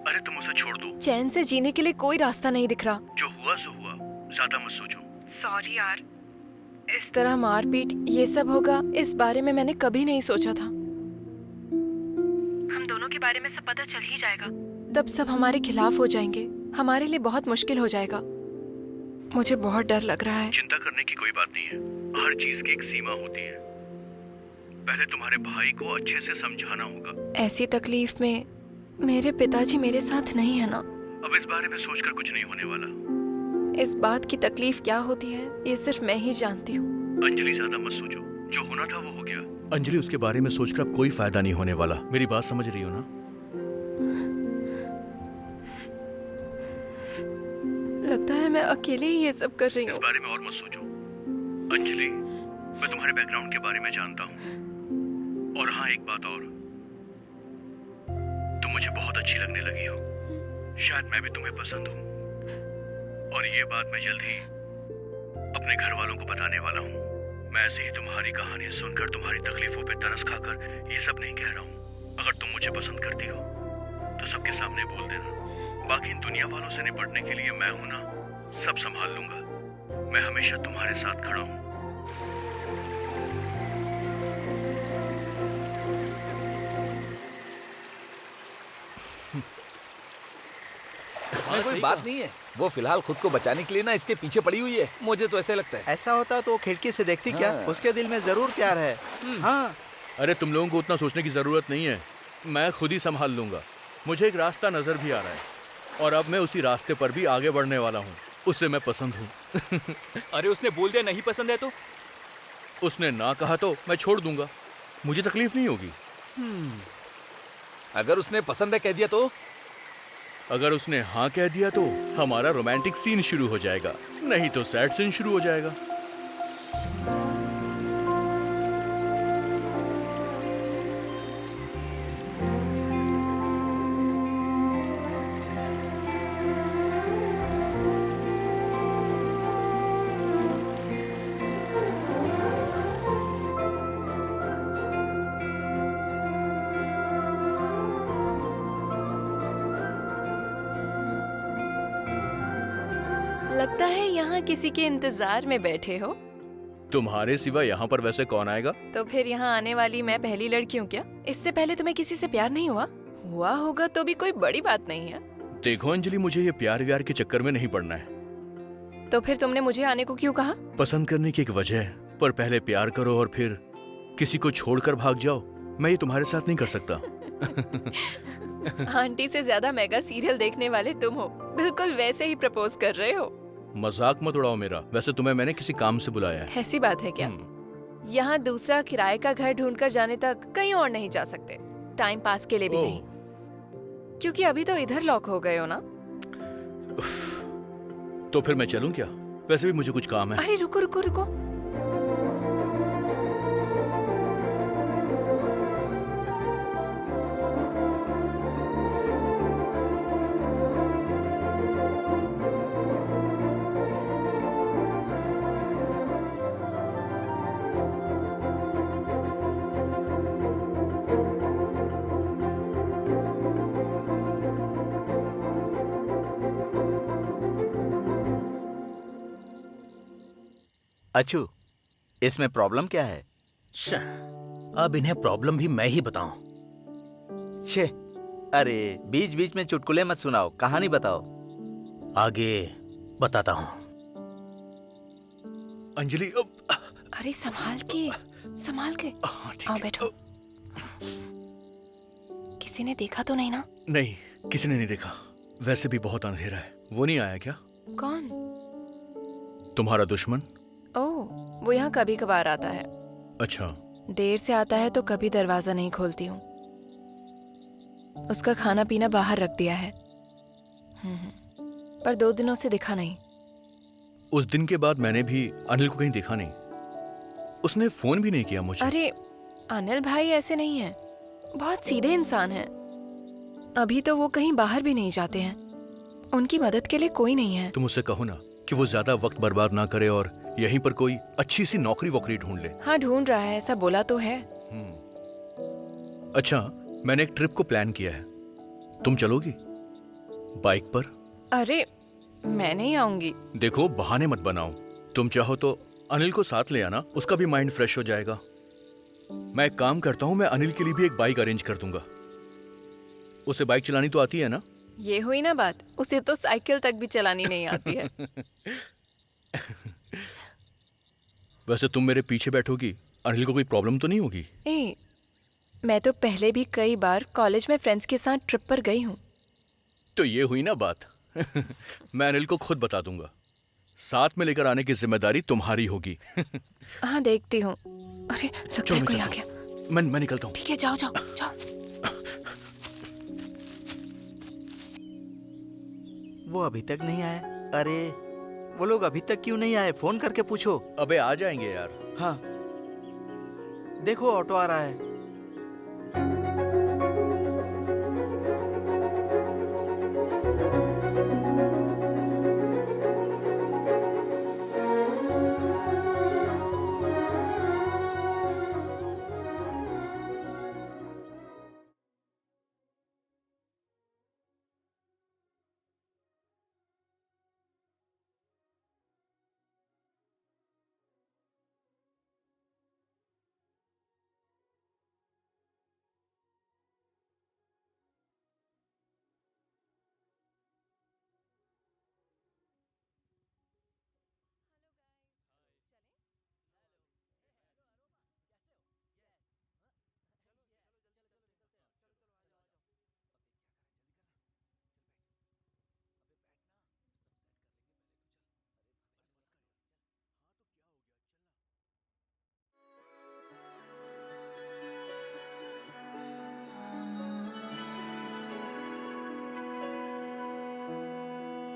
अरे तुम उसे छोड़ दो। चैन से जीने के लिए कोई रास्ता नहीं दिख रहा। जो हुआ सो हुआ, ज्यादा मत सोचो। सॉरी यार, इस तरह मारपीट ये सब होगा इस बारे में मैंने कभी नहीं सोचा था। हम दोनों के बारे में सब पता चल ही जाएगा, तब सब हमारे खिलाफ हो जाएंगे। हमारे लिए बहुत मुश्किल हो जाएगा। मुझे बहुत डर लग रहा है। चिंता करने की कोई बात नहीं है, हर चीज की एक सीमा होती है। पहले तुम्हारे भाई को अच्छे से समझाना होगा। ऐसी तकलीफ में मेरे पिताजी मेरे साथ नहीं है ना। अब इस बारे में सोचकर कुछ नहीं होने वाला। इस बात की तकलीफ क्या होती है ये सिर्फ मैं ही जानती हूँ। अंजलि, ज्यादा मत सोचो, जो होना था वो हो गया। अंजलि, उसके बारे में सोचकर अब कोई फायदा नहीं होने वाला। मेरी बात समझ रही हो ना? लगता है मैं अकेले ही ये सब कर रही इस हूँ। बारे में और मत सोचो अंजलि, मैं तुम्हारे बैकग्राउंड के बारे में जानता हूँ। और हाँ, एक बात और, तुम मुझे बहुत अच्छी लगने लगी हो। शायद मैं भी तुम्हें पसंद हूँ। और ये बात मैं जल्द ही अपने घर वालों को बताने वाला हूँ। मैं ऐसे ही तुम्हारी कहानी सुनकर तुम्हारी तकलीफों पे तरस खाकर ये सब नहीं कह रहा हूँ। अगर तुम मुझे पसंद करती हो तो सबके सामने बोल देना। बाकी इन दुनिया वालों से निपटने के लिए मैं हूं ना, सब संभाल लूंगा। मैं हमेशा तुम्हारे साथ खड़ा हूं। इसमें कोई बात नहीं है। वो फिलहाल खुद को बचाने के लिए ना इसके पीछे पड़ी हुई है, मुझे तो ऐसे लगता है। ऐसा होता तो वो खिड़की से देखती क्या? उसके दिल में जरूर प्यार है। हाँ। अरे तुम लोगों को उतना सोचने की जरूरत नहीं है, मैं खुद ही संभाल लूंगा। मुझे एक रास्ता नजर भी आ रहा है और अब मैं उसी रास्ते पर भी आगे बढ़ने वाला हूँ। उससे मैं पसंद हूँ। अरे उसने बोल दिया नहीं पसंद है तो? उसने ना कहा तो मैं छोड़ दूंगा, मुझे तकलीफ नहीं होगी। अगर उसने पसंद है कह दिया तो? अगर उसने हाँ कह दिया तो हमारा रोमांटिक सीन शुरू हो जाएगा, नहीं तो सैड सीन शुरू हो जाएगा। लगता है यहाँ किसी के इंतजार में बैठे हो। तुम्हारे सिवा यहाँ पर वैसे कौन आएगा? तो फिर यहाँ आने वाली मैं पहली लड़की हूँ क्या? इससे पहले तुम्हें किसी से प्यार नहीं हुआ? हुआ होगा तो भी कोई बड़ी बात नहीं है। देखो अंजलि, मुझे ये प्यार व्यार के चक्कर में नहीं पड़ना है। तो फिर तुमने मुझे आने को क्यों कहा? पसंद करने की एक वजह है, पर पहले प्यार करो और फिर किसी को छोड़कर भाग जाओ, मैं ये तुम्हारे साथ नहीं कर सकता। आंटी से ज्यादा मेगा सीरियल देखने वाले तुम हो, बिल्कुल वैसे ही प्रपोज कर रहे हो। मजाक मत उड़ाओ मेरा। वैसे तुम्हें मैंने किसी काम से बुलाया है। ऐसी बात है क्या? यहाँ दूसरा किराए का घर ढूंढकर जाने तक कहीं और नहीं जा सकते, टाइम पास के लिए भी नहीं, क्योंकि अभी तो इधर लॉक हो गए हो ना। तो फिर मैं चलूं क्या? वैसे भी मुझे कुछ काम है। अरे रुको रुको रुको, अच्छू, इसमें प्रॉब्लम क्या है? अब इन्हें प्रॉब्लम भी मैं ही बताऊं? छे, अरे बीच बीच में चुटकुले मत सुनाओ, कहानी बताओ। आगे बताता हूं। अंजलि, अरे संभाल के आओ बैठो। किसी ने देखा तो नहीं ना? नहीं, किसी ने नहीं देखा। वैसे भी बहुत अंधेरा है। वो नहीं आया क्या? कौन? तुम्हारा दुश्मन? ओह, वो यहाँ कभी कभार आता है। अच्छा। देर से आता है तो कभी दरवाजा नहीं खोलती हूँ। उसका खाना पीना बाहर रख दिया है। पर 2 दिनों से दिखा नहीं। उस दिन के बाद मैंने भी अनिल को कहीं देखा नहीं। उसने फोन भी नहीं किया मुझे। अरे अनिल भाई ऐसे नहीं है, बहुत सीधे इंसान हैं। अभी तो वो कहीं बाहर भी नहीं जाते हैं, उनकी मदद के लिए कोई नहीं है। तुम उससे कहो ना कि वो ज्यादा वक्त बर्बाद ना करे और यहीं पर कोई अच्छी सी नौकरी वोकरी ढूंढ ले। हाँ ढूंढ रहा है, ऐसा बोला तो है। अच्छा, मैंने एक ट्रिप को प्लान किया है, तुम चलोगी बाइक पर? अरे मैं नहीं आऊंगी। देखो बहाने मत बनाओ, तुम चाहो तो अनिल को साथ ले आना, उसका भी माइंड फ्रेश हो जाएगा। मैं एक काम करता हूँ, मैं अनिल के लिए भी एक बाइक अरेंज कर दूंगा। उसे बाइक चलानी तो आती है ना? ये हुई ना बात, उसे तो साइकिल तक भी चलानी नहीं आती है। वैसे तुम मेरे पीछे बैठोगी, अनिल को कोई प्रॉब्लम तो नहीं होगी? मैं तो पहले भी कई बार कॉलेज में फ्रेंड्स के साथ ट्रिप पर गई हूँ। तो ये हुई ना बात। मैं अनिल को खुद बता दूंगा, साथ में लेकर आने की जिम्मेदारी तुम्हारी होगी। हाँ देखती हूँ। अरे लगता है कोई आ गया। मैं निकलता हूँ। ठीक है, जाओ जाओ जाओ। वो अभी तक नहीं आए। अरे वो लोग अभी तक क्यों नहीं आए? फोन करके पूछो। अबे आ जाएंगे यार। हाँ देखो ऑटो आ रहा है।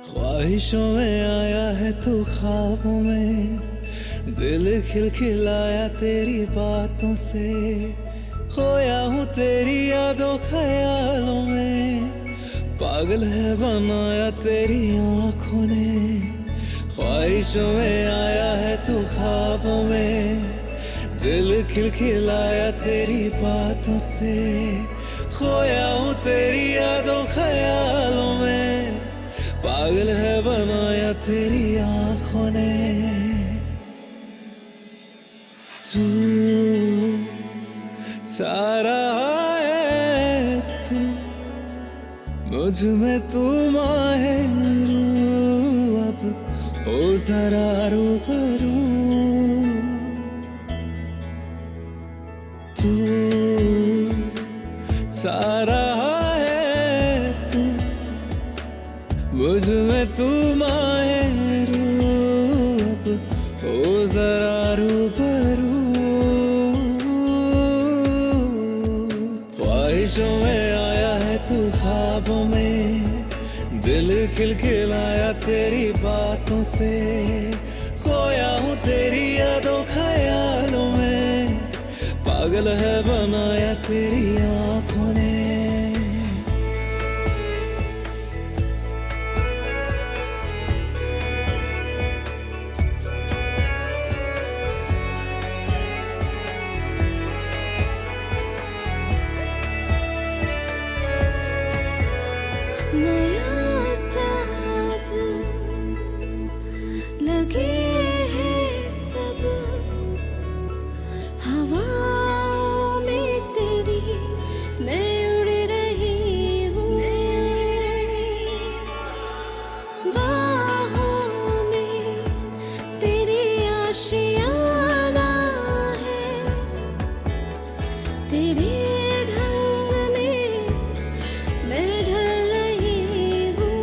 ख्वाहिशों में आया है तू ख्वाबों में, दिल खिलखिलाया तेरी बातों से, खोया हूँ तेरी यादों ख्यालों में, पागल है बनाया तेरी आँखों ने। ख्वाहिशों में आया है तू ख्वाबों में, दिल खिलखिलाया तेरी बातों से, खोया हूँ तेरी यादों ख्यालों में, पागल है बनाया तेरी आँखों ने। तू चाह रहा है तू मुझ में, तू माहिर अब हो जरा रूबरू। तू चाह रहा है तू मुझ में, तू माहिर अब हो जरा रूबरू। ख्वाहिशों में आया है तू ख्वाबों में, दिल खिलखिलाया तेरी बातों से, खोया हूँ तेरी यादों ख्यालों में, पागल है बनाया तेरी आँखों ने। नया सब लगे हैं सब, हवाओं में तेरी मैं उड़ रही हूँ, बाहों में तेरी आशियाना है, तेरे ढंग में मैं ढल रही हूँ।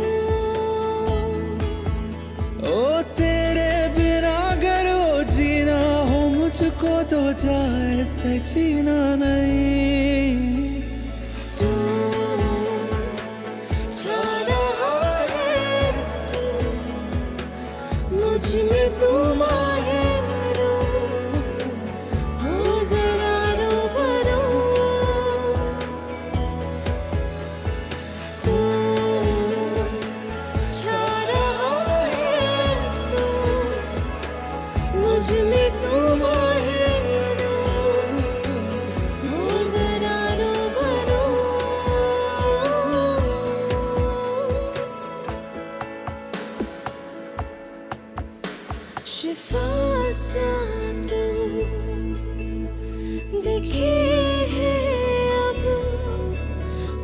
ओ तेरे बिना अगर वो जीना हो मुझको तो जाए से जीना नहीं। तू छा रहा है तू मुझ में, तू माहिर हो जरा रूबरू। तू छा रहा है तू मुझ में, तू माहिर हो जरा रूबरू। शिफा सा तू दिखे है अब,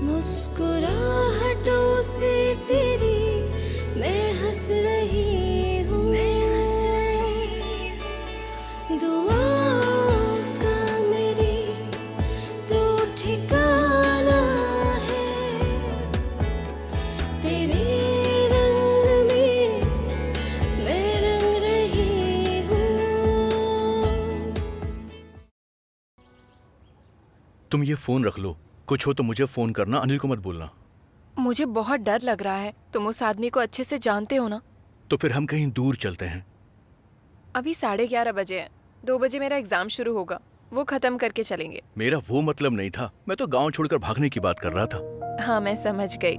मुस्कुराहटों से तेरी मैं हंस रही हूँ, दुआओं का मेरी तो ठिकाना है, तेरे रंग में मैं रंग रही हूँ। तुम ये फोन रख लो, कुछ हो तो मुझे फोन करना, अनिल को मत बोलना। मुझे बहुत डर लग रहा है। तुम उस आदमी को अच्छे से जानते हो ना? तो फिर हम कहीं दूर चलते हैं। अभी 11:30 बजे है। 2 बजे मेरा एग्जाम शुरू होगा, वो खत्म करके चलेंगे। मेरा वो मतलब नहीं था, मैं तो गांव छोड़कर भागने की बात कर रहा था। हाँ, मैं समझ गई।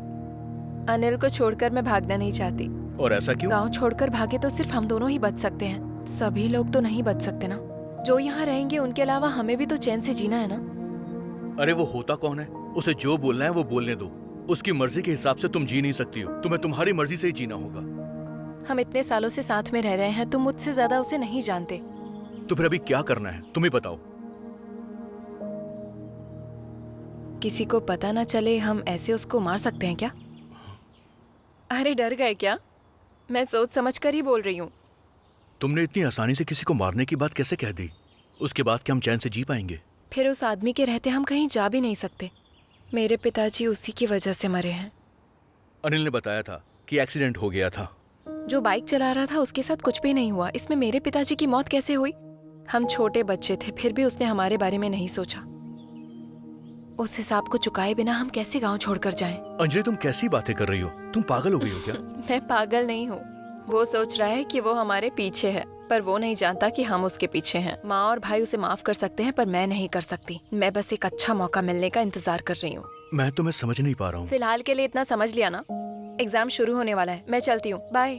अनिल को छोड़कर मैं भागना नहीं चाहती। और ऐसा क्यों? गांव छोड़कर भागे तो सिर्फ हम दोनों ही बच सकते हैं, सभी लोग तो नहीं बच सकते ना। जो यहाँ रहेंगे उनके अलावा हमें भी तो चैन से जीना है ना। अरे वो होता कौन है? उसे जो बोलना है वो बोलने दो। उसकी मर्जी के हिसाब से तुम जी नहीं सकती हो, तुम्हें तुम्हारी मर्जी से ही जीना होगा। हम इतने सालों से साथ में रह रहे हैं, तुम मुझसे ज्यादा उसे नहीं जानते। तो फिर अभी क्या करना है, तुम ही बताओ। किसी को पता ना चले, हम ऐसे उसको मार सकते हैं क्या? अरे डर गए क्या? मैं सोच समझ कर ही बोल रही हूँ। तुमने इतनी आसानी से किसी को मारने की बात कैसे कह दी? उसके बाद क्या हम चैन से जी पाएंगे? फिर उस आदमी के रहते हम कहीं जा भी नहीं सकते। मेरे पिताजी उसी की वजह से मरे हैं। अनिल ने बताया था कि एक्सीडेंट हो गया था। जो बाइक चला रहा था उसके साथ कुछ भी नहीं हुआ, इसमें मेरे पिताजी की मौत कैसे हुई? हम छोटे बच्चे थे, फिर भी उसने हमारे बारे में नहीं सोचा। उस हिसाब को चुकाए बिना हम कैसे गांव छोड़कर जाएं? अंजलि, तुम कैसी बातें कर रही हो? तुम पागल हो गई हो क्या? मैं पागल नहीं हूँ। वो सोच रहा है कि वो हमारे पीछे है, पर वो नहीं जानता कि हम उसके पीछे हैं। माँ और भाई उसे माफ कर सकते हैं, पर मैं नहीं कर सकती। मैं बस एक अच्छा मौका मिलने का इंतजार कर रही हूँ। मैं तुम्हें समझ नहीं पा रहा हूँ। फिलहाल के लिए इतना समझ लिया ना। एग्जाम शुरू होने वाला है, मैं चलती हूँ, बाय।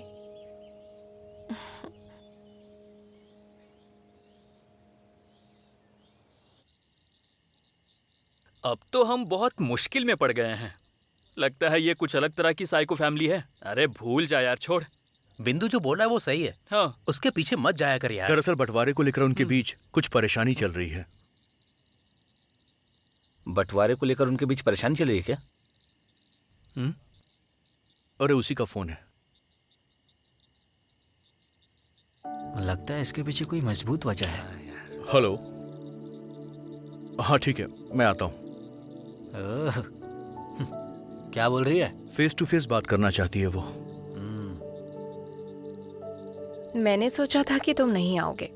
अब तो हम बहुत मुश्किल में पड़ गए हैं। लगता है ये कुछ अलग तरह की साइको फैमिली है। अरे भूल जा यार, छोड़। बिंदु जो बोल रहा है वो सही है। हाँ, उसके पीछे मत जाया कर यार। दरअसल बंटवारे को लेकर उनके बीच कुछ परेशानी चल रही है। बंटवारे को लेकर उनके बीच परेशानी चल रही है क्या? अरे उसी का फोन है। लगता है इसके पीछे कोई मजबूत वजह है। हेलो। हाँ ठीक है, मैं आता हूँ। क्या बोल रही है? फेस टू फेस बात करना चाहती है वो। मैंने सोचा था कि तुम नहीं आओगे।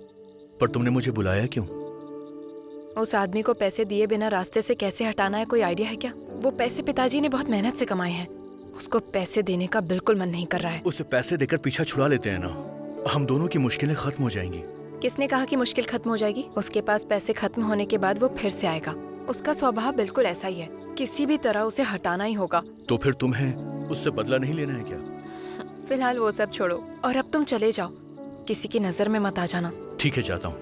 पर तुमने मुझे बुलाया क्यों? उस आदमी को पैसे दिए बिना रास्ते से कैसे हटाना है, कोई आइडिया है क्या? वो पैसे पिताजी ने बहुत मेहनत से कमाए हैं। उसको पैसे देने का बिल्कुल मन नहीं कर रहा है। उसे पैसे देकर पीछा छुड़ा लेते हैं ना, हम दोनों की मुश्किलें खत्म हो जाएंगी। किसने कहा कि मुश्किल खत्म हो जाएगी? उसके पास पैसे खत्म होने के बाद वो फिर से आएगा। उसका स्वभाव बिल्कुल ऐसा ही है, किसी भी तरह उसे हटाना ही होगा। तो फिर तुम्हें उससे बदला नहीं लेना है क्या? फिलहाल वो सब छोड़ो और अब तुम चले जाओ, किसी की नजर में मत आ जाना। ठीक है, जाता हूँ।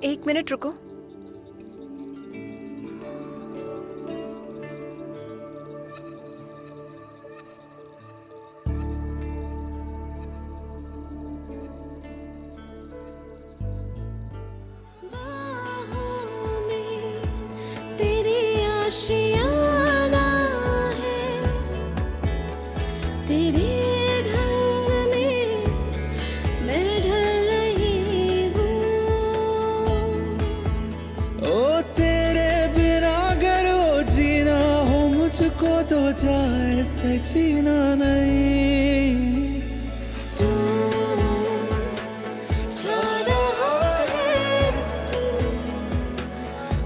1 मिनट रुको। तेरी आशियाना है, तेरे ढंग में मैं ढल रही हूँ। ओ तेरे बिना अगर वो जीना हो मुझको तो जाए से जीना नहीं। तू छा रहा है, तू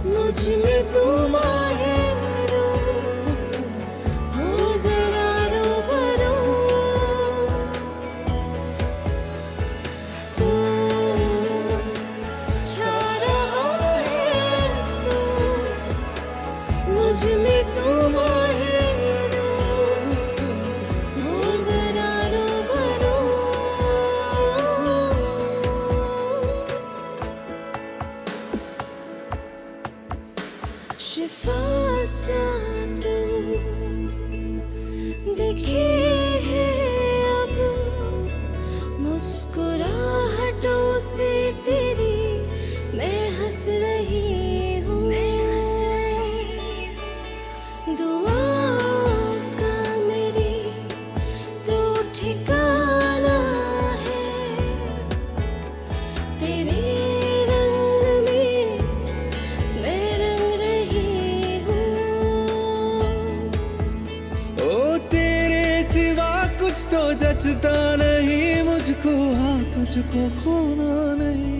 मुझ में, तू माहिर हो जरा रूबरू। तू छा रहा है, तू मुझ में, तू माहिर हो जरा रूबरू। शिफा सा तू दिखे है अब, मुस्कुराहटों से तेरी मैं हंस रही हूँ। दुआओं का मेरी तो ठिकाना है, तेरे रंग में मैं रंग रही हूँ। ओ तेरे सिवा कुछ तो जचता नहीं मुझको, हाँ तुझको खोना नहीं।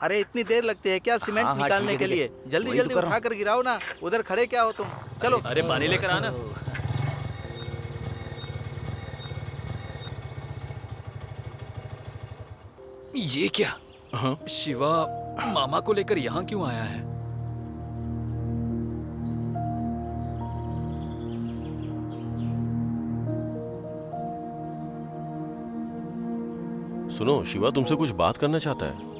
अरे इतनी देर लगती है क्या सीमेंट हाँ, निकालने ठीक के है, लिए? ठीक है। जल्दी वही तो जल्दी कर रहा उठा कर गिराओ ना। उधर खड़े क्या हो तुम? चलो। अरे पानी लेकर आना। ये क्या? हाँ? शिवा मामा को लेकर यहाँ क्यों आया है? सुनो, शिवा तुमसे कुछ बात करना चाहता है।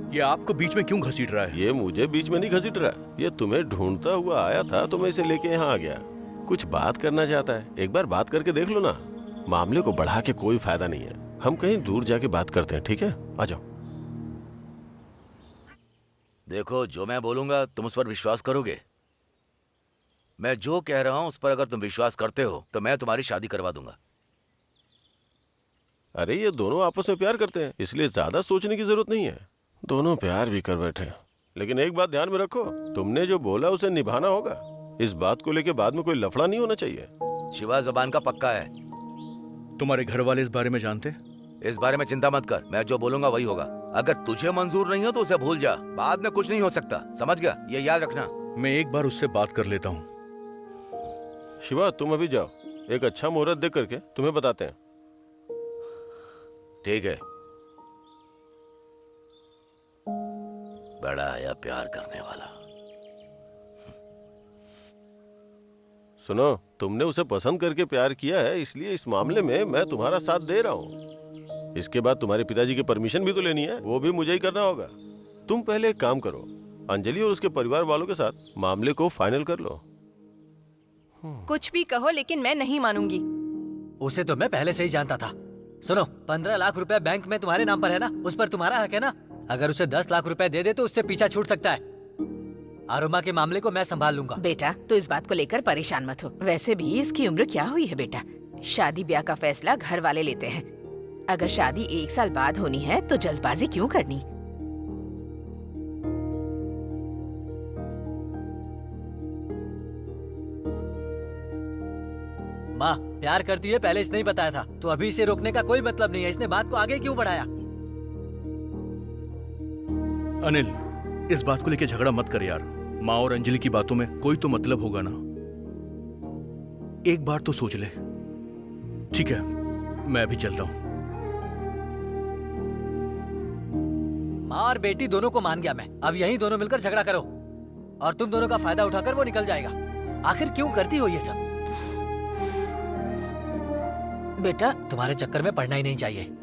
ये आपको बीच में क्यों घसीट रहा है? ये मुझे बीच में नहीं घसीट रहा, ये तुम्हें ढूंढता हुआ आया था तो मैं इसे लेके यहाँ आ गया। कुछ बात करना चाहता है, एक बार बात करके देख लो ना। मामले को बढ़ा के कोई फायदा नहीं है, हम कहीं दूर जाके बात करते हैं, ठीक है? आ जाओ। देखो, जो मैं बोलूंगा तुम उस पर विश्वास करोगे? मैं जो कह रहा हूं उस पर अगर तुम विश्वास करते हो तो मैं तुम्हारी शादी करवा दूंगा। अरे ये दोनों आपस में प्यार करते हैं, इसलिए ज्यादा सोचने की जरूरत नहीं है। दोनों प्यार भी कर बैठे, लेकिन एक बात ध्यान में रखो, तुमने जो बोला उसे निभाना होगा। इस बात को लेके बाद में कोई लफड़ा नहीं होना चाहिए। शिवा जबान का पक्का है। तुम्हारे घर वाले इस बारे में जानते? इस बारे में चिंता मत कर, मैं जो बोलूंगा वही होगा। अगर तुझे मंजूर नहीं हो तो उसे भूल जा, बाद में कुछ नहीं हो सकता, समझ गया? ये याद रखना। मैं एक बार उससे बात कर लेता हूँ। शिवा तुम अभी जाओ, एक अच्छा मुहूर्त देख करके तुम्हें बताते हैं। ठीक है। बड़ा आया प्यार करने वाला। सुनो, तुमने उसे पसंद करके प्यार किया है, इसलिए इस मामले में मैं तुम्हारा साथ दे रहा हूँ। इसके बाद तुम्हारे पिताजी की परमिशन भी तो लेनी है, वो भी मुझे ही करना होगा। तुम पहले एक काम करो, अंजलि और उसके परिवार वालों के साथ मामले को फाइनल कर लो। कुछ भी कहो लेकिन मैं नहीं मानूंगी। उसे तो मैं पहले से ही जानता था। सुनो, 15 लाख रुपए बैंक में तुम्हारे नाम पर है ना, उस पर तुम्हारा हक है ना। अगर उसे 10 लाख रुपए दे दे तो उससे पीछा छूट सकता है। आरोमा के मामले को मैं संभाल लूंगा। बेटा, तो इस बात को लेकर परेशान मत हो। वैसे भी इसकी उम्र क्या हुई है बेटा? शादी ब्याह का फैसला घर वाले लेते हैं। अगर शादी 1 साल बाद होनी है तो जल्दबाजी क्यों करनी? माँ प्यार करती है, पहले इसने ही बताया था, तो अभी इसे रोकने का कोई मतलब नहीं है। इसने बात को आगे क्यों बढ़ाया? अनिल, इस बात को लेके झगड़ा मत कर यार। माँ और अंजलि की बातों में कोई तो मतलब होगा ना। एक बार तो सोच ले। ठीक है, मैं अभी चलता हूँ। माँ और बेटी दोनों को मान गया मैं। अब यही दोनों मिलकर झगड़ा करो और तुम दोनों का फायदा उठाकर वो निकल जाएगा। आखिर क्यों करती हो ये सब? बेटा, तुम्हारे चक्कर में पड़ना ही नहीं चाहिए।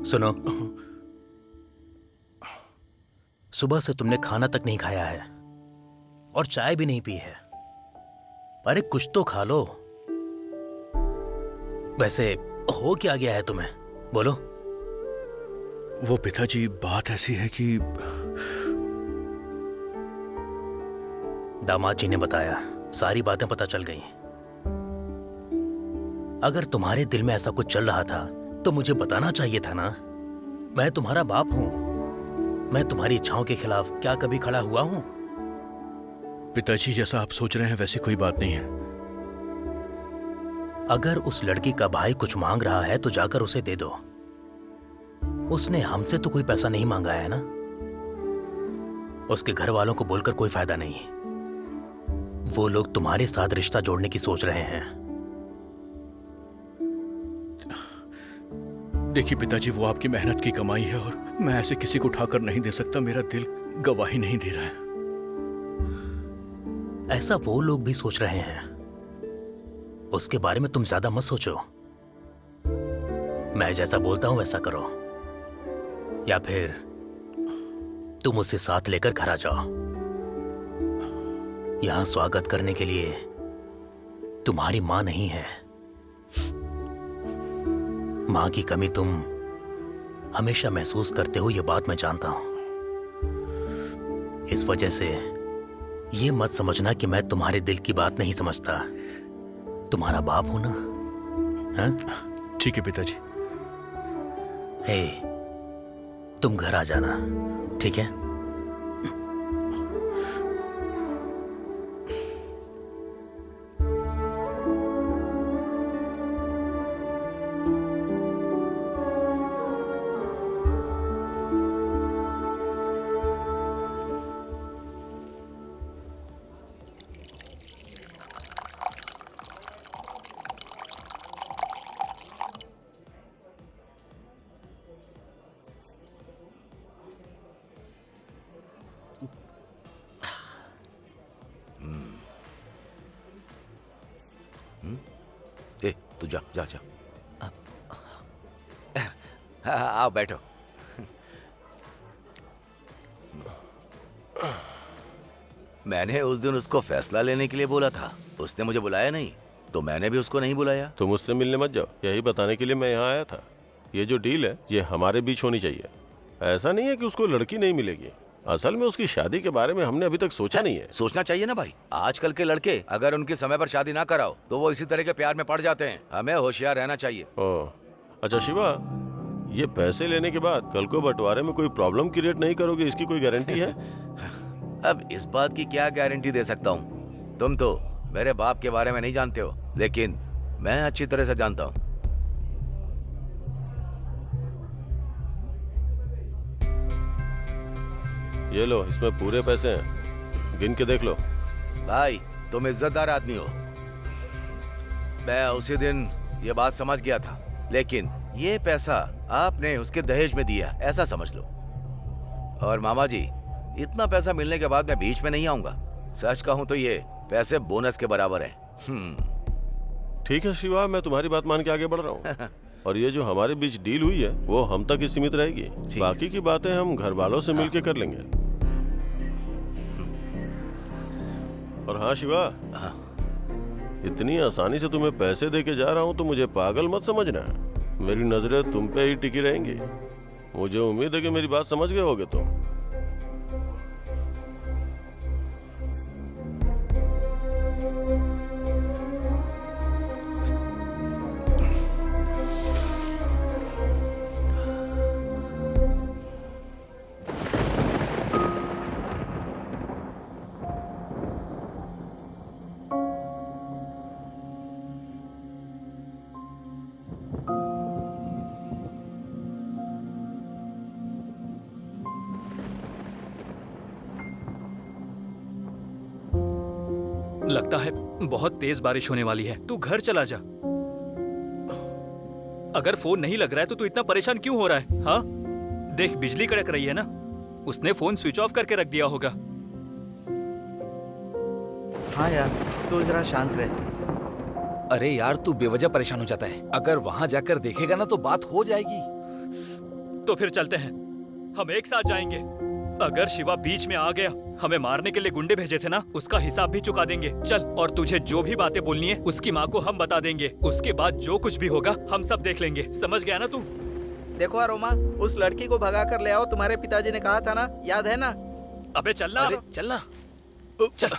सुनो, सुबह से तुमने खाना तक नहीं खाया है और चाय भी नहीं पी है। अरे कुछ तो खा लो। वैसे हो क्या गया है तुम्हें, बोलो। वो पिताजी, बात ऐसी है कि दामाद जी ने बताया, सारी बातें पता चल गई। अगर तुम्हारे दिल में ऐसा कुछ चल रहा था तो मुझे बताना चाहिए था ना। मैं तुम्हारा बाप हूं। मैं तुम्हारी इच्छाओं के खिलाफ क्या कभी खड़ा हुआ हूं? पिताजी, जैसा आप सोच रहे हैं वैसी कोई बात नहीं है। अगर उस लड़की का भाई कुछ मांग रहा है तो जाकर उसे दे दो। उसने हमसे तो कोई पैसा नहीं मांगा है ना। उसके घर वालों को बोलकर कोई फायदा नहीं। वो लोग तुम्हारे साथ रिश्ता जोड़ने की सोच रहे हैं। देखिए पिताजी, वो आपकी मेहनत की कमाई है और मैं ऐसे किसी को उठाकर नहीं दे सकता। मेरा दिल गवाही नहीं दे रहा है। ऐसा वो लोग भी सोच रहे हैं, उसके बारे में तुम ज्यादा मत सोचो। मैं जैसा बोलता हूं वैसा करो, या फिर तुम उसे साथ लेकर घर आ जाओ। यहां स्वागत करने के लिए तुम्हारी मां नहीं है। मां की कमी तुम हमेशा महसूस करते हो, यह बात मैं जानता हूं। इस वजह से ये मत समझना कि मैं तुम्हारे दिल की बात नहीं समझता। तुम्हारा बाप हूं ना? हाँ? ठीक है पिताजी। हे, तुम घर आ जाना, ठीक है? ए, तू जा जा जा। हाँ, आओ बैठो। मैंने उस दिन उसको फैसला लेने के लिए बोला था, उसने मुझे बुलाया नहीं, तो मैंने भी उसको नहीं बुलाया। तुम उससे मिलने मत जाओ, यही बताने के लिए मैं यहाँ आया था। ये जो डील है ये हमारे बीच होनी चाहिए। ऐसा नहीं है कि उसको लड़की नहीं मिलेगी, असल में उसकी शादी के बारे में हमने अभी तक सोचा नहीं है। सोचना चाहिए ना भाई, आजकल के लड़के अगर उनके समय पर शादी ना कराओ तो वो इसी तरह के प्यार में पड़ जाते हैं। हमें होशियार रहना चाहिए। ओह, अच्छा शिवा, ये पैसे लेने के बाद कल को बंटवारे में कोई प्रॉब्लम क्रिएट नहीं करोगे, इसकी कोई गारंटी है? अब इस बात की क्या गारंटी दे सकता हूँ? तुम तो मेरे बाप के बारे में नहीं जानते हो, लेकिन मैं अच्छी तरह से जानता हूँ। ये लो, इसमें पूरे पैसे हैं, गिन के देख लो। भाई तुम इज्जतदार आदमी हो, मैं उसी दिन ये बात समझ गया था, लेकिन ये पैसा आपने उसके दहेज में दिया ऐसा समझ लो। और मामा जी, इतना पैसा मिलने के बाद मैं बीच में नहीं आऊंगा। सच कहूं तो ये पैसे बोनस के बराबर हैं। ठीक है शिवा, मैं तुम्हारी बात मान के आगे बढ़ रहा हूँ। और ये जो हमारे बीच डील हुई है वो हम तक ही सीमित रहेगी, बाकी की बातें हम घर वालों से मिलके कर लेंगे। और हाँ शिवा, इतनी आसानी से तुम्हें पैसे देके जा रहा हूँ तो मुझे पागल मत समझना। मेरी नजरें तुम पे ही टिकी रहेंगी। मुझे उम्मीद है कि मेरी बात समझ गए होगे तुम। लगता है बहुत तेज बारिश होने वाली है, तू घर चला जा। अगर फोन नहीं लग रहा है तो तू इतना परेशान क्यों हो रहा है? हाँ, देख बिजली कड़क रही है ना, उसने फोन स्विच ऑफ करके रख दिया होगा। हाँ यार, तू जरा शांत रहे। अरे यार, तू बेवजह परेशान हो जाता है। अगर वहां जाकर देखेगा ना तो बात हो जाएगी। तो फिर चलते हैं, हम एक साथ जाएंगे। अगर शिवा बीच में आ गया, हमें मारने के लिए गुंडे भेजे थे ना, उसका हिसाब भी चुका देंगे। चल, और तुझे जो भी बातें बोलनी है उसकी माँ को हम बता देंगे। उसके बाद जो कुछ भी होगा हम सब देख लेंगे। समझ गया ना तू? देखो अरोमा, उस लड़की को भगा कर ले आओ, तुम्हारे पिताजी ने कहा था ना, याद है ना? अबे चलना। अरे चलना, चल।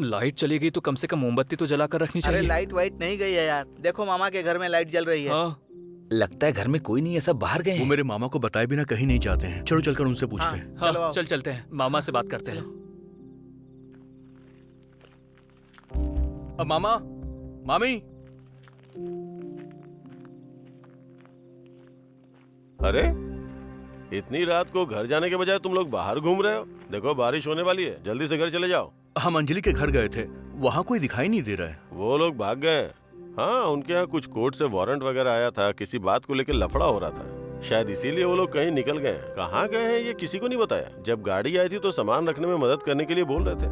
लाइट चली गई तो कम से कम मोमबत्ती तो जला कर रखनी चाहिए। अरे लाइट वाइट नहीं गई है यार, देखो मामा के घर में लाइट जल रही है। हाँ। लगता है घर में कोई नहीं है, सब बाहर गए हैं। वो मेरे मामा को बताए बिना कहीं नहीं जाते हैं। चलो चलकर उनसे पूछते हैं। हाँ, चलो चल चलते हैं, मामा से बात करते हैं। अब मामा, मामी, अरे इतनी रात को घर जाने के बजाय तुम लोग बाहर घूम रहे हो। देखो बारिश होने वाली है, जल्दी से घर चले जाओ। हम अंजलि के घर गए थे, वहाँ कोई दिखाई नहीं दे रहा है। वो लोग भाग गए। हाँ, उनके यहाँ कुछ कोर्ट से वारंट वगैरह आया था, किसी बात को लेकर लफड़ा हो रहा था, शायद इसीलिए वो लोग कहीं निकल गए हैं। कहाँ गए हैं ये किसी को नहीं बताया। जब गाड़ी आई थी तो सामान रखने में मदद करने के लिए बोल रहे थे।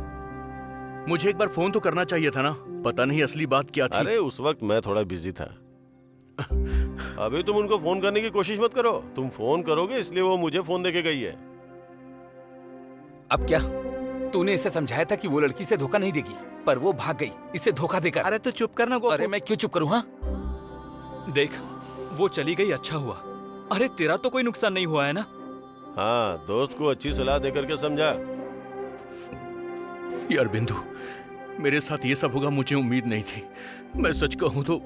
मुझे एक बार फोन तो करना चाहिए था ना, पता नहीं असली बात क्या थी। अरे उस वक्त मैं थोड़ा बिजी था। अभी तुम उनको फोन करने की कोशिश मत करो, तुम फोन करोगे इसलिए वो मुझे फोन देके गई है। अब क्या तूने इसे समझाया था कि वो लड़की से धोखा नहीं देगी, पर वो भाग गई इसे धोखा देकर। अरे तो चुप करना गोपू। अरे मैं क्यों चुप करूँ? हाँ देख, वो चली गई, अच्छा हुआ। अरे तेरा तो कोई नुकसान नहीं हुआ है ना? हाँ, दोस्त को अच्छी सलाह देकर के समझा। यार बिंदु, मेरे साथ ये सब होगा मुझे उम्मीद नहीं थी। मैं सच कहूँ तो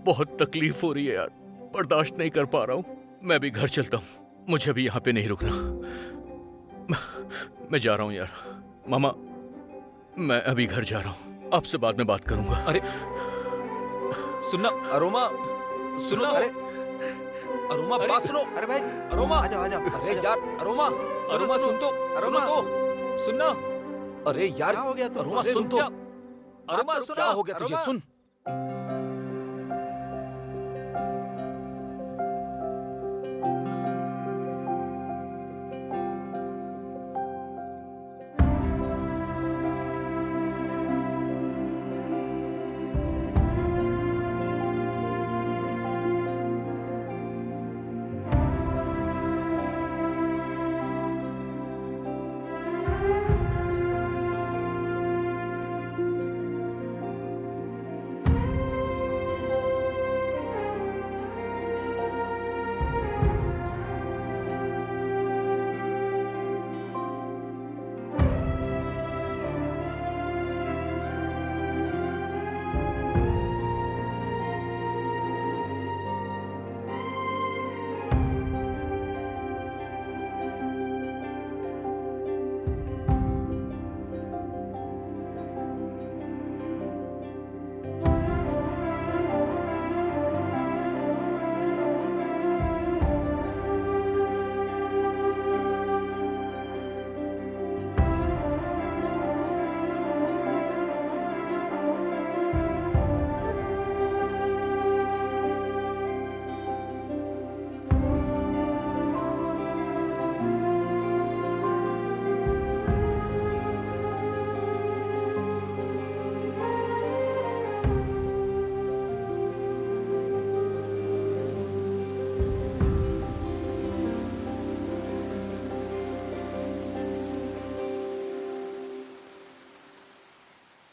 बहुत तकलीफ हो रही है यार, बर्दाश्त नहीं कर पा रहा हूँ। मैं भी घर चलता हूँ, मुझे अभी यहाँ पे नहीं रुकना। मैं जा रहा हूँ यार। मामा, मैं अभी घर जा रहा हूँ, आपसे बाद में बात करूंगा। अरे सुनना अरोमा, सुनो। अरे अरोमा बात सुनो। अरे भाई अरोमा, आजा आजा। अरे यार अरोमा, अरोमा सुन तो, अरोमा तो सुनना। अरे यार क्या हो गया अरोमा सुन तो। अरोमा क्या हो गया तुझे? सुन।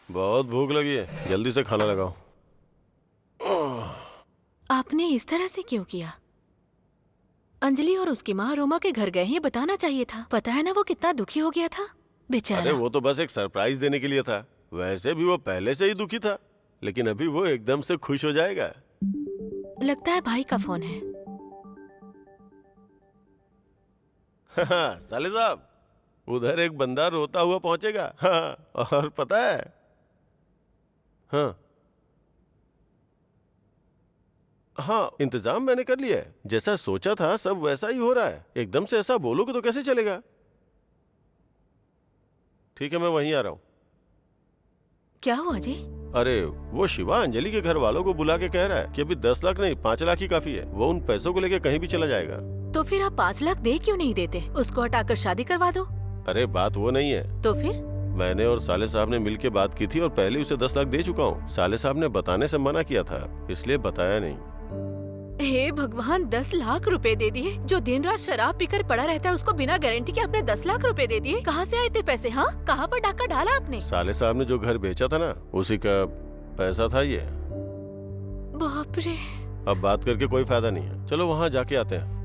बहुत भूख लगी है, जल्दी से खाना लगाओ। आपने इस तरह से क्यों किया? अंजलि और उसकी माँ रोमा के घर गए, ये बताना चाहिए था। पता है ना वो कितना दुखी हो गया था बेचारा। अरे वो तो बस एक सरप्राइज देने के लिए था, वैसे भी वो पहले से ही दुखी था, लेकिन अभी वो एकदम से खुश हो जाएगा। लगता है भाई का फोन है। साले साहब, उधर एक बंदा रोता हुआ पहुंचेगा। हाँ, और पता है, हाँ हाँ, इंतजाम मैंने कर लिया है। जैसा सोचा था सब वैसा ही हो रहा है। एकदम से ऐसा बोलोगे तो कैसे चलेगा? ठीक है, मैं वहीं आ रहा हूँ। क्या हुआ जी? अरे वो शिवा अंजलि के घर वालों को बुला के कह रहा है कि अभी 10 लाख नहीं 5 लाख ही काफी है। वो उन पैसों को लेके कहीं भी चला जाएगा। तो फिर आप 5 लाख दे क्यों नहीं देते? उसको हटाकर शादी करवा दो। अरे बात वो नहीं है। तो फिर? मैंने और साले साहब ने मिलके बात की थी और पहले उसे 10 लाख दे चुका हूँ। साले साहब ने बताने से मना किया था, इसलिए बताया नहीं। हे भगवान, 10 लाख रुपए दे दिए। जो दिन रात शराब पीकर पड़ा रहता है उसको बिना गारंटी के आपने 10 लाख रुपए दे दिए। कहाँ से आए थे पैसे? हाँ, कहाँ पर डाका डाला आपने? साले साहब ने जो घर बेचा था ना, उसी का पैसा था ये। बाप रे। अब बात करके कोई फायदा नहीं है, चलो वहाँ जाके आते हैं।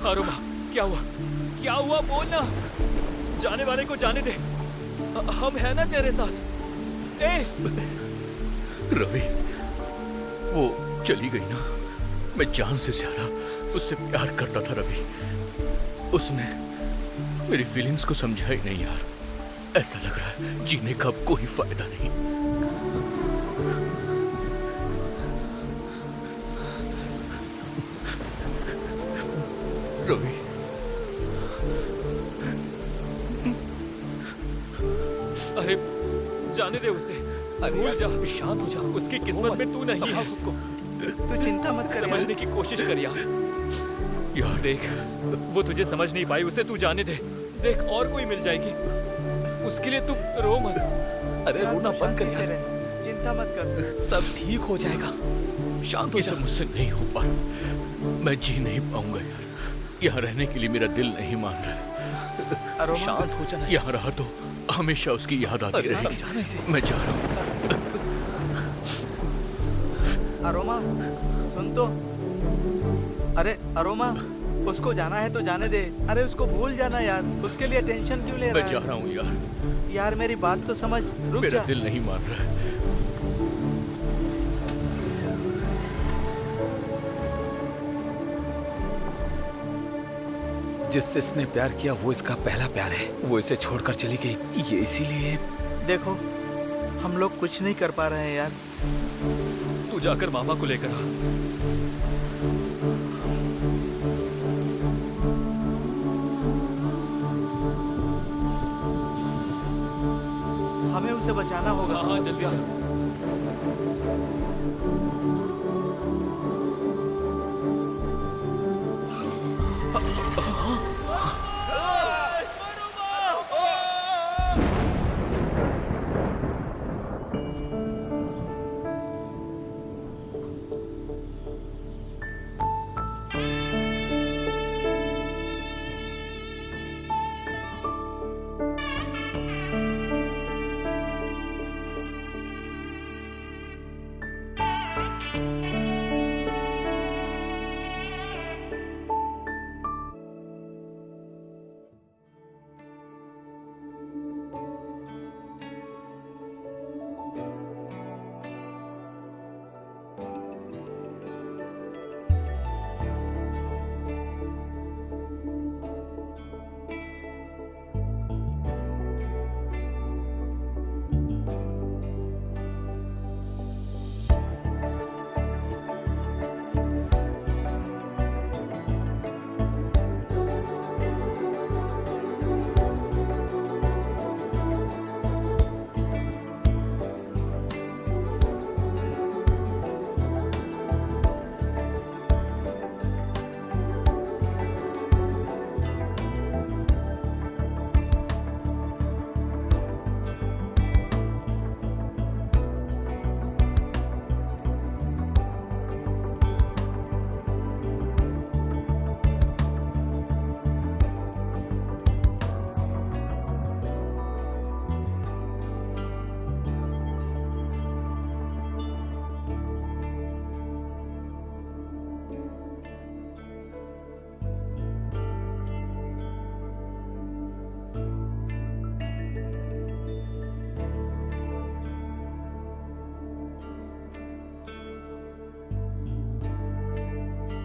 अरोमा, क्या हुआ? क्या हुआ? बोल ना। जाने वाले को जाने दे, हम हैं ना तेरे साथ। ए रवि, वो चली गई ना। मैं जान से ज्यादा उससे प्यार करता था रवि। उसने मेरी फीलिंग्स को समझा ही नहीं यार। ऐसा लग रहा है जीने का अब कोई फायदा नहीं। रवि, अरे जाने दे उसे, भूल जा, शांत हो जा। उसकी किस्मत में तू नहीं है। तू चिंता मत कर। समझने की कोशिश कर यार। देख, वो तुझे समझ नहीं पाई, उसे तू जाने दे। देख, और कोई मिल जाएगी, उसके लिए तू रो मत। अरे रोना बंद कर यार। चिंता मत कर, सब ठीक हो जाएगा। शांत हो जा। मुझसे नहीं हो पा रहा। मैं जी नहीं पाऊंगा यार। यहाँ रहने के लिए मेरा दिल नहीं मान रहा है। शांत हो जाना। यहाँ रहा तो हमेशा उसकी याद आती रहेगी। मैं जा रहा हूँ। अरोमा, सुन तो। अरे अरोमा, उसको जाना है तो जाने दे। अरे उसको भूल जाना यार। उसके लिए टेंशन क्यों ले रहा है? मैं जा रहा हूँ यार। यार मेरी बात तो समझ। रुक मेरा जा। दिल नहीं मान रहा है। जिससे इसने प्यार किया वो इसका पहला प्यार है। वो इसे छोड़कर चली गई, ये इसीलिए। देखो, हम लोग कुछ नहीं कर पा रहे हैं यार। तू जाकर मामा को लेकर आ। हमें उसे बचाना होगा। हाँ जल्दी जा।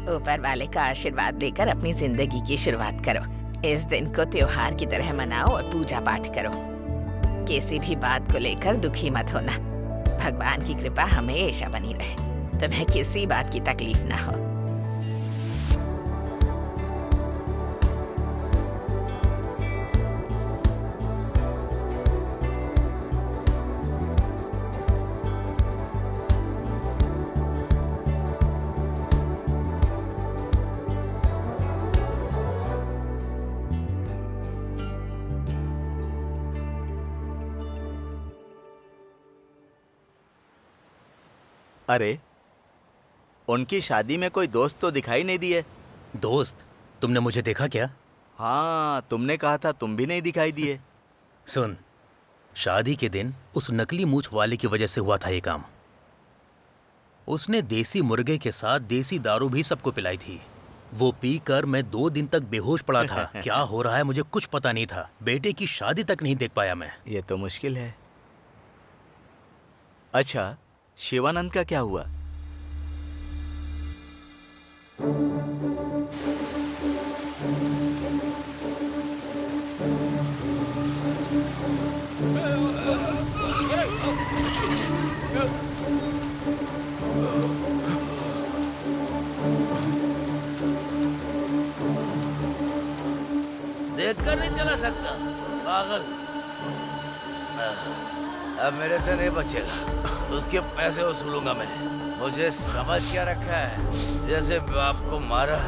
ऊपर वाले का आशीर्वाद लेकर अपनी जिंदगी की शुरुआत करो। इस दिन को त्योहार की तरह मनाओ और पूजा पाठ करो। किसी भी बात को लेकर दुखी मत होना। भगवान की कृपा हमेशा बनी रहे, तुम्हें किसी बात की तकलीफ ना हो। अरे, उनकी शादी में कोई दोस्त तो दिखाई नहीं दिए। दोस्त? तुमने मुझे देखा क्या? हाँ, तुमने कहा था तुम भी नहीं दिखाई दिए। सुन, शादी के दिन उस नकली मूंछ वाले की वजह से हुआ था ये काम। उसने देसी मुर्गे के साथ देसी दारू भी सबको पिलाई थी। वो पीकर मैं 2 दिन तक बेहोश पड़ा था। क्या हो रहा है मुझे कुछ पता नहीं था। बेटे की शादी तक नहीं देख पाया मैं। ये तो मुश्किल है। अच्छा, शिवानंद का क्या हुआ? देखकर नहीं चला सकता, पागल। अब मेरे से नहीं बचेगा। उसके पैसे वसूलूंगा मैं। मुझे समझ क्या रखा है, जैसे बाप को मारा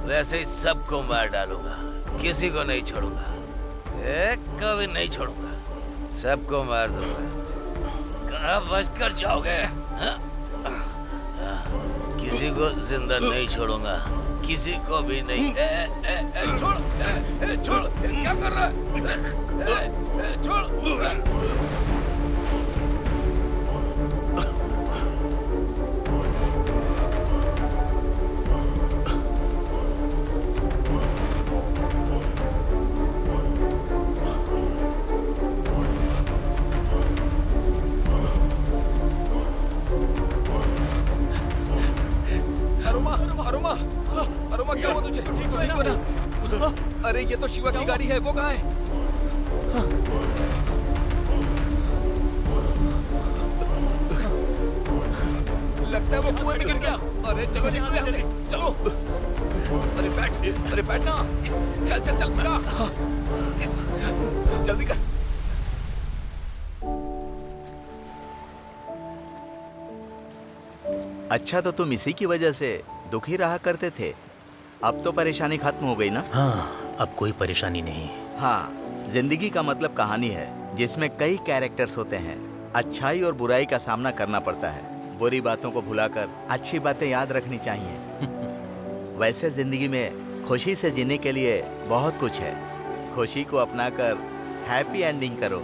वैसे ही सबको मार डालूंगा, किसी को नहीं छोड़ूंगा, एक को भी नहीं छोड़ूंगा, सबको मार दूंगा। कहाँ बचकर जाओगे? हाँ? किसी को जिंदा नहीं छोड़ूंगा, किसी को भी नहीं। छोड़, छोड़, क्या कर रहा है? छोड़। अरोमा, क्या हुआ तुझे? ठीक हो ना? अरे ये तो शिवा की गाड़ी है, वो कहाँ है? लगता है वो कुएं में गिर गया। अरे चलो निकलो यहाँ से, चलो। अरे बैठ ना। चल मेरा। जल्दी कर। अच्छा, तो तुम इसी की वजह से दुखी रहा करते थे। अब तो परेशानी खत्म हो गई ना? हाँ, अब कोई परेशानी नहीं। हाँ, जिंदगी का मतलब कहानी है जिसमें कई कैरेक्टर्स होते हैं। अच्छाई और बुराई का सामना करना पड़ता है। बुरी बातों को भुलाकर अच्छी बातें याद रखनी चाहिए। वैसे जिंदगी में खुशी से जीने के लिए बहुत कुछ है। खुशी को अपनाकर हैप्पी एंडिंग करो।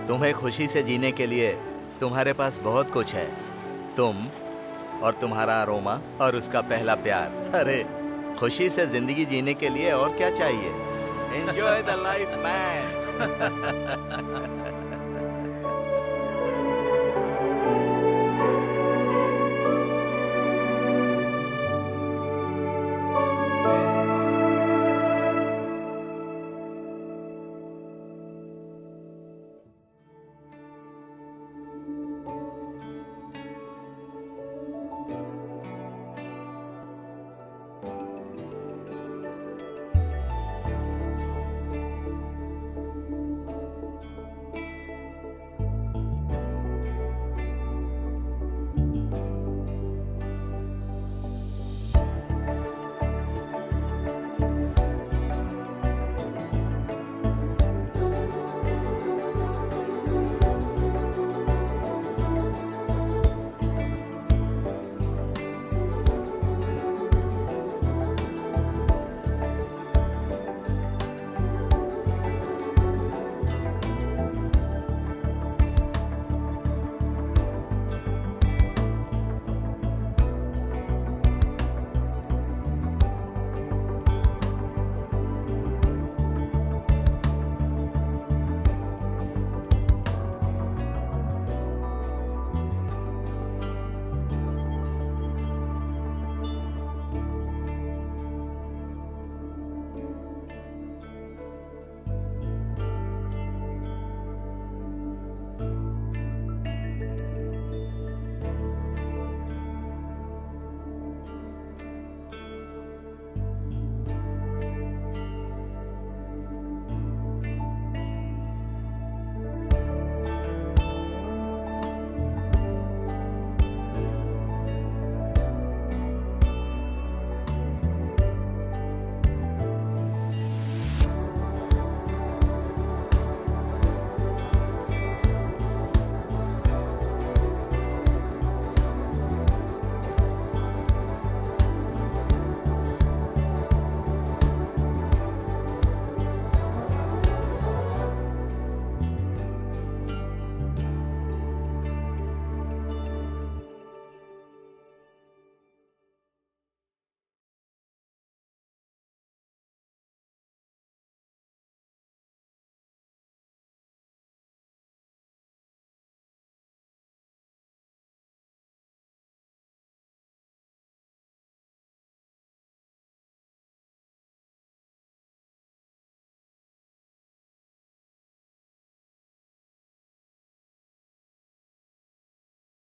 तुम्हें खुशी से जीने के लिए तुम्हारे पास बहुत कुछ है। तुम और तुम्हारा अरोमा और उसका पहला प्यार। अरे, खुशी से जिंदगी जीने के लिए और क्या चाहिए? Enjoy the life man.